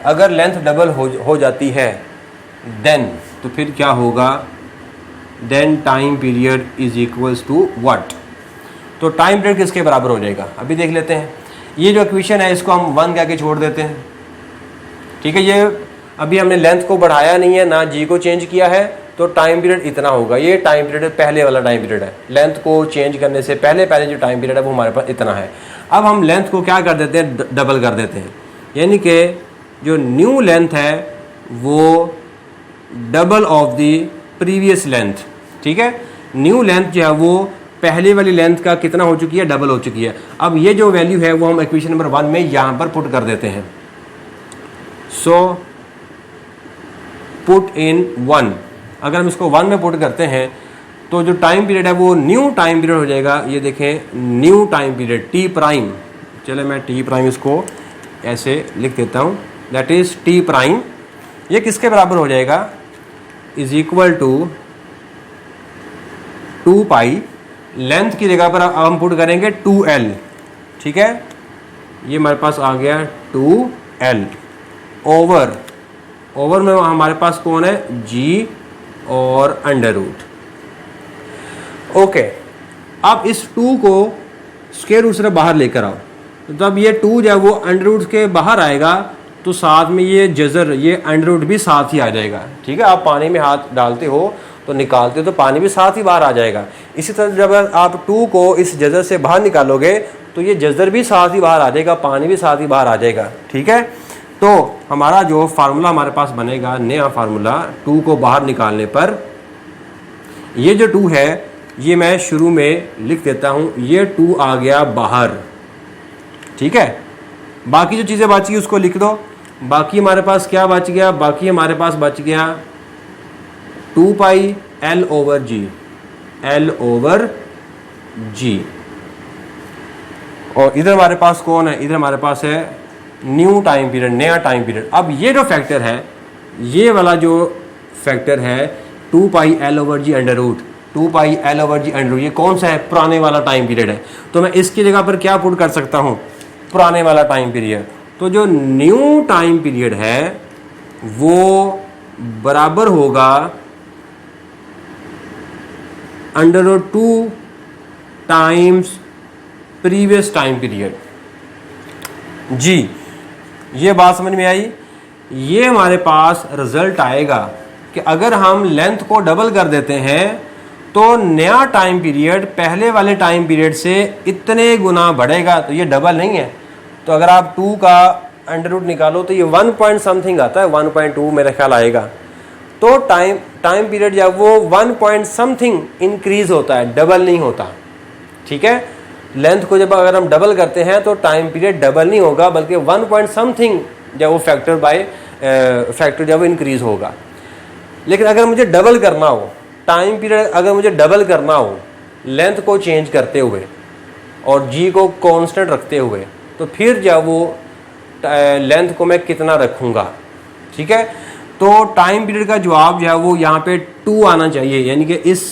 अगर लेंथ डबल हो जाती है, देन तो फिर क्या होगा then time period is equals to what. तो टाइम पीरियड किसके बराबर हो जाएगा अभी देख लेते हैं। ये जो इक्वेशन है इसको हम 1 कह के छोड़ देते हैं, ठीक है। ये अभी हमने लेंथ को बढ़ाया नहीं है ना जी को चेंज किया है, तो टाइम पीरियड इतना होगा। ये टाइम पीरियड पहले वाला टाइम पीरियड है, लेंथ को चेंज करने से पहले पहले जो टाइम पीरियड है वो हमारे पास इतना है। अब हम लेंथ को क्या कर देते हैं, डबल कर देते हैं, यानी कि जो न्यू लेंथ है वो double of the previous length, ठीक है। न्यू लेंथ जो है वो पहले वाली लेंथ का कितना हो चुकी है, डबल हो चुकी है। अब ये जो वैल्यू है वो हम इक्वेशन नंबर 1 में यहाँ पर पुट कर देते हैं। सो पुट इन 1, अगर हम इसको 1 में पुट करते हैं तो जो टाइम पीरियड है वो न्यू टाइम पीरियड हो जाएगा। ये देखें new time period T prime, चले मैं टी प्राइम इसको ऐसे लिख देता हूँ, दैट इज टी प्राइम। ये किसके बराबर हो जाएगा, is equal to 2 pi, length की जगह पर अब हम पुट करेंगे 2l, ठीक है। ये हमारे पास आ गया 2l ओवर में हमारे पास कौन है, g और अंडर रूट। ओके, अब इस 2 को स्क्वायर रूट से बाहर लेकर आओ, तो जब ये 2 जो है वो अंडर रूट के बाहर आएगा तो साथ में ये जजर, ये अंडर रूट भी साथ ही आ जाएगा, ठीक है। आप पानी में हाथ डालते हो तो निकालते हो तो पानी भी साथ ही बाहर आ जाएगा। इसी तरह जब आप 2 को इस जजर से बाहर निकालोगे तो ये जजर भी साथ ही बाहर आ जाएगा, पानी भी साथ ही बाहर आ जाएगा, ठीक है। तो हमारा जो फार्मूला हमारे पास बनेगा, नया फार्मूला 2 को बाहर निकालने पर, ये जो 2 है ये मैं शुरू में लिख देता हूँ, ये 2 आ गया बाहर, ठीक है। बाकी जो चीज़ें बची उसको लिख दो। बाकी हमारे पास क्या बच गया, बाकी हमारे पास बच गया 2 पाई l ओवर g, और इधर हमारे पास कौन है, इधर हमारे पास है न्यू टाइम पीरियड, नया टाइम पीरियड। अब ये जो फैक्टर है, ये वाला जो फैक्टर है 2 पाई l ओवर जी under root, 2 pi l over जी अंडर रूट, ये कौन सा है, पुराने वाला टाइम पीरियड है। तो मैं इसकी जगह पर क्या पुट कर सकता हूँ, पुराने वाला टाइम पीरियड। तो जो न्यू टाइम पीरियड है वो बराबर होगा under root 2 times previous time period. जी, ये बात समझ में आई। ये हमारे पास रिजल्ट आएगा कि अगर हम लेंथ को डबल कर देते हैं तो नया टाइम पीरियड पहले वाले टाइम पीरियड से इतने गुना बढ़ेगा। तो ये डबल नहीं है, तो अगर आप 2 का अंडर रूट निकालो तो ये 1 पॉइंट समथिंग आता है, 1.2 मेरा ख्याल आएगा। तो टाइम पीरियड जब वो 1 पॉइंट समथिंग इंक्रीज होता है, डबल नहीं होता, ठीक है। लेंथ को जब अगर हम डबल करते हैं तो टाइम पीरियड डबल नहीं होगा, बल्कि 1 पॉइंट समथिंग जब वो फैक्टर जब इंक्रीज होगा। लेकिन अगर मुझे डबल करना हो टाइम पीरियड, अगर मुझे डबल करना हो लेंथ को चेंज करते हुए और जी को कांस्टेंट रखते हुए, तो फिर जब वो लेंथ को मैं कितना रखूँगा, ठीक है। तो टाइम पीरियड का जवाब जो है वो यहाँ पे 2 आना चाहिए, यानी कि इस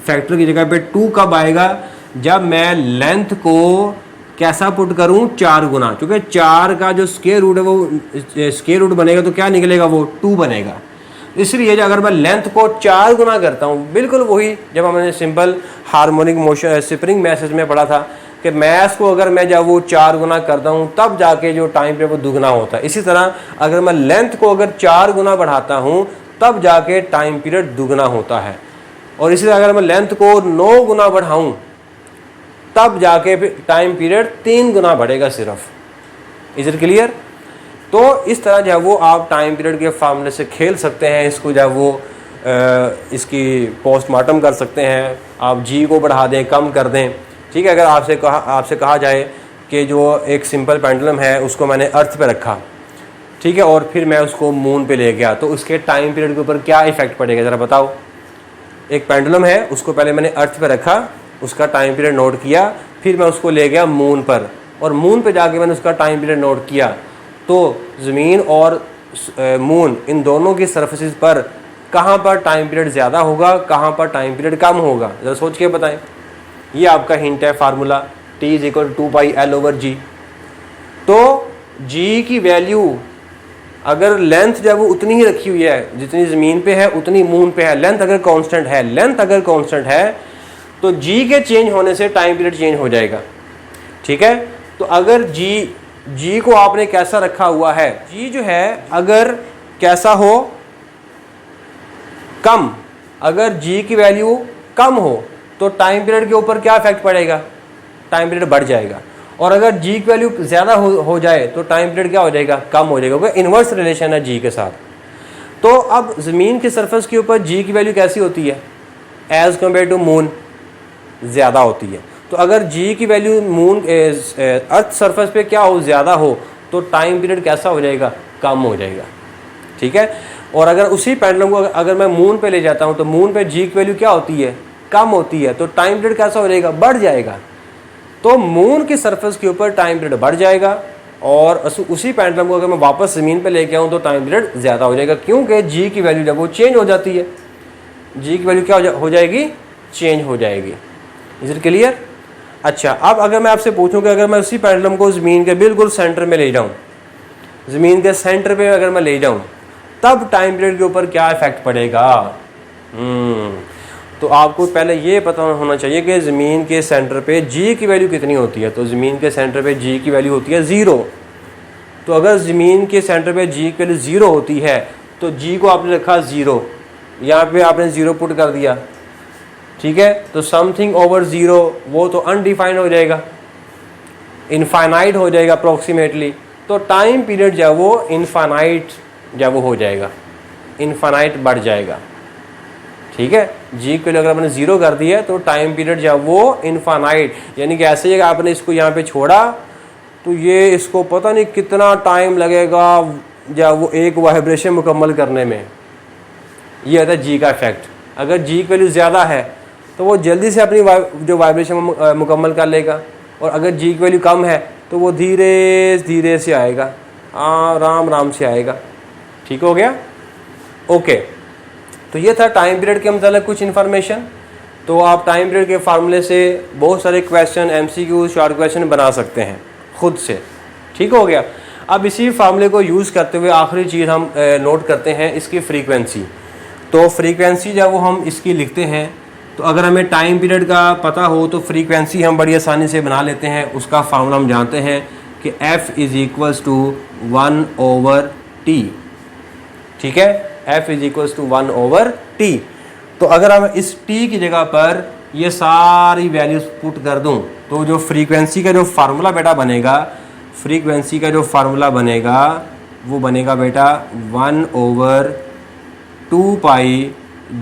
फैक्टर की जगह पे 2 कब आएगा, जब मैं लेंथ को कैसा पुट करूँ, 4 गुना, क्योंकि 4 का जो स्क्वायर रूट है वो स्क्वायर रूट बनेगा तो क्या निकलेगा, वो 2 बनेगा। इसलिए अगर मैं लेंथ को 4 गुना करता हूँ, बिल्कुल वही जब हमने simple harmonic motion spring message में पढ़ा था कि मैथ्स को अगर मैं जब वो 4 गुना करता हूँ तब जाके जो टाइम पीरियड वो दुगना होता है। इसी तरह अगर मैं लेंथ को अगर 4 गुना बढ़ाता हूँ तब जाके टाइम पीरियड दुगना होता है। और इसी तरह अगर मैं लेंथ को 9 गुना बढ़ाऊँ तब जाके टाइम पीरियड 3 गुना बढ़ेगा सिर्फ। Is it clear? तो इस तरह जो है वो आप टाइम पीरियड के फार्मूले से खेल सकते हैं, इसको जो है वो इसकी पोस्टमार्टम कर सकते हैं, आप जी को बढ़ा दें, कम कर दें, ठीक है। अगर आपसे कहा जाए कि जो एक सिंपल पेंडुलम है उसको मैंने अर्थ पे रखा, ठीक है, और फिर मैं उसको मून पे ले गया, तो उसके टाइम पीरियड के ऊपर क्या इफेक्ट पड़ेगा ज़रा बताओ। एक पेंडुलम है, उसको पहले मैंने अर्थ पे रखा, उसका टाइम पीरियड नोट किया, फिर मैं उसको ले गया मून पर, और मून पे जाके मैंने उसका टाइम पीरियड नोट किया, तो ज़मीन और मून इन दोनों की सरफेसेस पर कहाँ पर टाइम पीरियड ज़्यादा होगा, कहाँ पर टाइम पीरियड कम होगा, ज़रा सोच के बताएं। ये आपका हिंट है फार्मूला, T = 2 पाई L/G। तो G की वैल्यू अगर लेंथ जो है वो उतनी ही रखी हुई है जितनी ज़मीन पे है उतनी मून पे है, लेंथ अगर कांस्टेंट है, लेंथ अगर कांस्टेंट है तो जी के चेंज होने से टाइम पीरियड चेंज हो जाएगा। ठीक है, तो अगर जी को आपने कैसा रखा हुआ है, जी जो है अगर कैसा हो, कम, अगर जी की वैल्यू कम हो तो टाइम पीरियड के ऊपर क्या इफेक्ट पड़ेगा, टाइम पीरियड बढ़ जाएगा। और अगर जी की वैल्यू ज़्यादा हो जाए तो टाइम पीरियड क्या हो जाएगा, कम हो जाएगा, क्योंकि इन्वर्स रिलेशन है जी के साथ। तो अब ज़मीन के सरफेस के ऊपर जी की वैल्यू कैसी होती है, एज़ कम्पेयर टू मून ज़्यादा होती है। तो अगर जी की वैल्यू मून अर्थ सरफेस पे क्या हो, ज़्यादा हो, तो टाइम पीरियड कैसा हो जाएगा, कम हो जाएगा। ठीक है, और अगर उसी पेंडुलम को अगर मैं मून पे ले जाता हूँ तो मून पे जी की वैल्यू क्या होती है, कम होती है, तो टाइम पीरियड कैसा हो जाएगा, बढ़ जाएगा। तो मून की सरफेस के ऊपर टाइम पीरियड बढ़ जाएगा और उसी पेंडुलम को अगर मैं वापस ज़मीन पे लेके आऊँ तो टाइम पीरियड ज़्यादा हो जाएगा, क्योंकि जी की वैल्यू जब वो चेंज हो जाती है, जी की वैल्यू क्या हो जाएगी, चेंज हो जाएगी। Is it clear? अच्छा, अब अगर मैं आपसे पूछूं कि अगर मैं उसी पेंडुलम को ज़मीन के बिल्कुल सेंटर में ले जाऊं, ज़मीन के सेंटर पे अगर मैं ले जाऊं तब टाइम पीरियड के ऊपर क्या इफेक्ट पड़ेगा। तो आपको पहले ये पता होना चाहिए कि ज़मीन के सेंटर पे जी की वैल्यू कितनी होती है। तो ज़मीन के सेंटर पे जी की वैल्यू होती है 0। तो अगर ज़मीन के सेंटर पे जी की वैल्यू 0 होती है तो जी को आपने रखा 0, यहाँ पे आपने 0 पुट कर दिया। ठीक है, तो समथिंग ओवर 0 वो तो अनडिफाइंड हो जाएगा, इनफाइनाइट हो जाएगा अप्रोक्सीमेटली। तो टाइम पीरियड जो है वो इनफाइनाइट जब वो हो जाएगा, इनफाइनाइट बढ़ जाएगा। ठीक है, जी के लिए अगर आपने 0 कर दिया तो टाइम पीरियड जो है वो इनफाइनाइट, यानी कि ऐसे ही आपने इसको यहाँ पे छोड़ा तो ये इसको पता नहीं कितना टाइम लगेगा जब वो एक वाइब्रेशन मुकम्मल करने में। ये होता है जी का इफेक्ट। अगर जी की वैल्यू ज़्यादा है तो वो जल्दी से अपनी जो वाइब्रेशन मुकम्मल कर लेगा, और अगर जी की वैल्यू कम है तो वो धीरे धीरे से आएगा, आराम से आएगा। ठीक हो गया? ओके, तो ये था टाइम पीरियड के मतलब कुछ इन्फॉर्मेशन। तो आप टाइम पीरियड के फार्मूले से बहुत सारे क्वेश्चन, एमसीक्यू, शॉर्ट क्वेश्चन बना सकते हैं खुद से। ठीक हो गया? अब इसी फार्मूले को यूज़ करते हुए आखिरी चीज़ हम नोट करते हैं इसकी फ्रीक्वेंसी। तो फ्रीक्वेंसी जब वो हम इसकी लिखते हैं तो अगर हमें टाइम पीरियड का पता हो तो फ्रीक्वेंसी हम बड़ी आसानी से बना लेते हैं। उसका फार्मूला हम जानते हैं कि F = 1/T। ठीक है, F = 1/T। तो अगर हम इस T की जगह पर ये सारी वैल्यूज पुट कर दूं तो जो फ्रीक्वेंसी का जो फार्मूला बेटा बनेगा, फ्रीक्वेंसी का जो फार्मूला बनेगा वो बनेगा बेटा 1/2π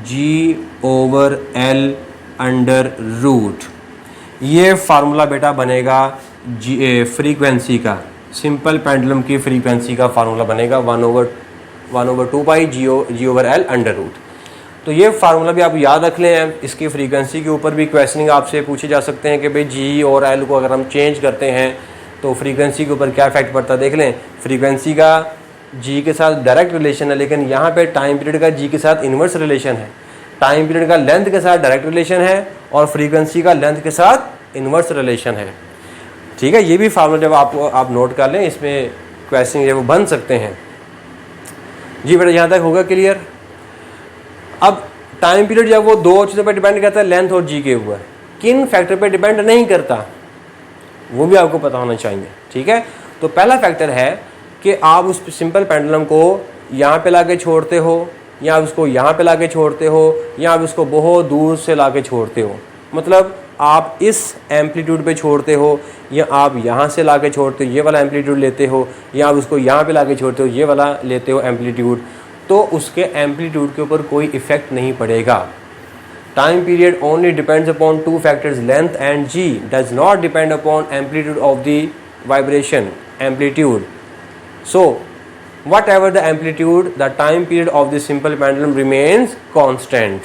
G/L/√। ये फार्मूला बेटा बनेगा फ्रीक्वेंसी का, सिंपल पेंडुलम की फ्रीक्वेंसी का फार्मूला बनेगा 1/2π G/L/√। तो ये फार्मूला भी आप याद रख लें। इसकी फ्रीक्वेंसी के ऊपर भी क्वेश्चनिंग आपसे पूछे जा सकते हैं कि भाई जी और एल को अगर हम चेंज करते हैं तो फ्रीक्वेंसी के ऊपर क्या इफेक्ट पड़ता है। देख लें, फ्रीक्वेंसी का जी के साथ डायरेक्ट रिलेशन है, लेकिन यहाँ पे टाइम पीरियड का जी के साथ इन्वर्स रिलेशन है। टाइम पीरियड का लेंथ के साथ डायरेक्ट रिलेशन है और फ्रीक्वेंसी का लेंथ के साथ इन्वर्स रिलेशन है। ठीक है, ये भी फार्मूला जब आप नोट कर लें, इसमें क्वेश्चन जब बन सकते हैं। जी बेटा, यहाँ तक होगा क्लियर? अब टाइम पीरियड जब वो दो चीज़ों पर डिपेंड करता है, लेंथ और जी के ऊपर, किन फैक्टर पर डिपेंड नहीं करता वो भी आपको पता होना चाहिए। ठीक है, तो पहला फैक्टर है कि आप उस सिंपल पेंडुलम को यहाँ पे लाके छोड़ते हो या उसको यहाँ पे लाके छोड़ते हो या आप उसको बहुत दूर से लाके छोड़ते हो। मतलब आप इस एम्पलीट्यूड पे छोड़ते हो या आप यहाँ से लाके छोड़ते हो, ये वाला एम्पलीट्यूड लेते हो, या आप उसको यहाँ पे लाके छोड़ते हो, ये वाला लेते हो एम्पलीट्यूड, तो उसके एम्पलीट्यूड के ऊपर कोई इफेक्ट नहीं पड़ेगा। Time period only depends upon two factors, length and G, does not depend upon amplitude of the vibration, amplitude. So, whatever the amplitude, the time period of the simple pendulum remains constant.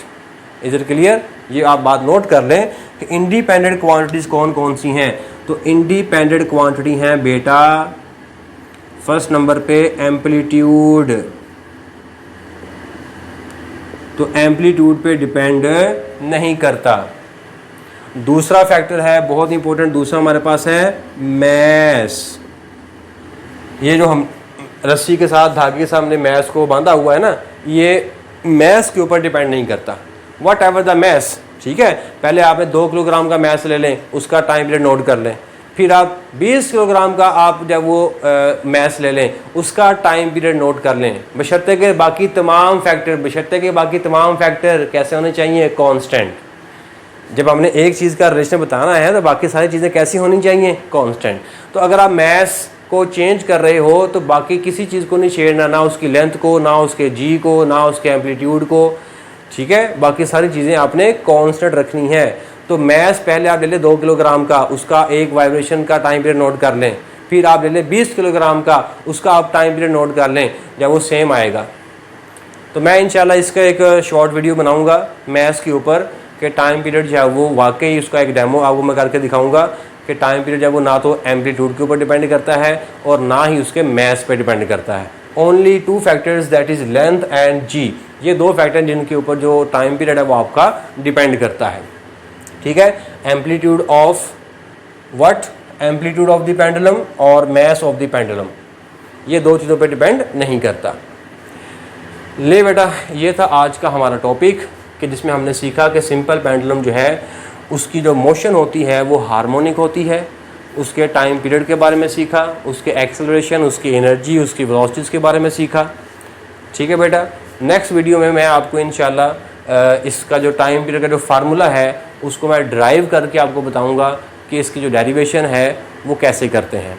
Is it clear? ये आप बात note कर लें कि independent quantities कौन कौन सी हैं। तो इंडिपेंडेंट क्वांटिटी हैं बेटा, फर्स्ट नंबर पे एम्पलीट्यूड। तो एम्पलीट्यूड पे डिपेंड नहीं करता। दूसरा फैक्टर है बहुत इंपॉर्टेंट, दूसरा हमारे पास है मैस। ये जो हम रस्सी के साथ, धागे के साथ हमने मैस को बांधा हुआ है ना, ये मैस के ऊपर डिपेंड नहीं करता। वट एवर द मैस, ठीक है, पहले आपने 2 किलोग्राम का मैस ले लें, उसका टाइम पीरियड नोट कर लें। फिर आप 20 किलोग्राम का आप जब वो मैस ले लें, उसका टाइम पीरियड नोट कर लें, बशर्ते के बाकी तमाम फैक्टर कैसे होने चाहिए, कांस्टेंट। जब हमने एक चीज़ का रिलेशन बताना है तो बाकी सारी चीज़ें कैसी होनी चाहिए, कांस्टेंट। तो अगर आप मैस को चेंज कर रहे हो तो बाकी किसी चीज़ को नहीं छेड़ना, ना उसकी लेंथ को, ना उसके जी को, ना उसके एम्पलीट्यूड को, ठीक है, बाकी सारी चीज़ें आपने कांस्टेंट रखनी है। तो मैस पहले आप ले लें 2 किलोग्राम का, उसका एक वाइब्रेशन का टाइम पीरियड नोट कर लें। फिर आप ले लें 20 किलोग्राम का, उसका आप टाइम पीरियड नोट कर लें, जब वो सेम आएगा। तो मैं इंशाल्लाह इसका एक शॉर्ट वीडियो बनाऊंगा मैस के ऊपर कि टाइम पीरियड जो है वो वाकई, उसका एक डेमो आपको मैं करके दिखाऊंगा कि टाइम पीरियड जब वो ना तो एम्पलीट्यूड के ऊपर डिपेंड करता है और ना ही उसके मैस पे डिपेंड करता है। Only 2 factors, that is length and G, ये 2 फैक्टर जिनके ऊपर जो टाइम पीरियड है वो आपका डिपेंड करता है, ठीक है। Amplitude of what, amplitude of the pendulum और मैस ऑफ द पेंडुलम, ये 2 चीज़ों पे डिपेंड नहीं करता। ले बेटा, ये था आज का हमारा टॉपिक कि जिसमें हमने सीखा कि सिंपल पेंडुलम जो है उसकी जो मोशन होती है वो हार्मोनिक होती है, उसके टाइम पीरियड के बारे में सीखा, उसके एक्सेलरेशन, उसकी एनर्जी, उसकी वेलोसिटीज़ के बारे में सीखा, ठीक है बेटा। नेक्स्ट वीडियो में मैं आपको इंशाल्लाह इसका जो टाइम पीरियड का जो फार्मूला है उसको मैं ड्राइव करके आपको बताऊंगा कि इसकी जो डेरिवेशन है वो कैसे करते हैं।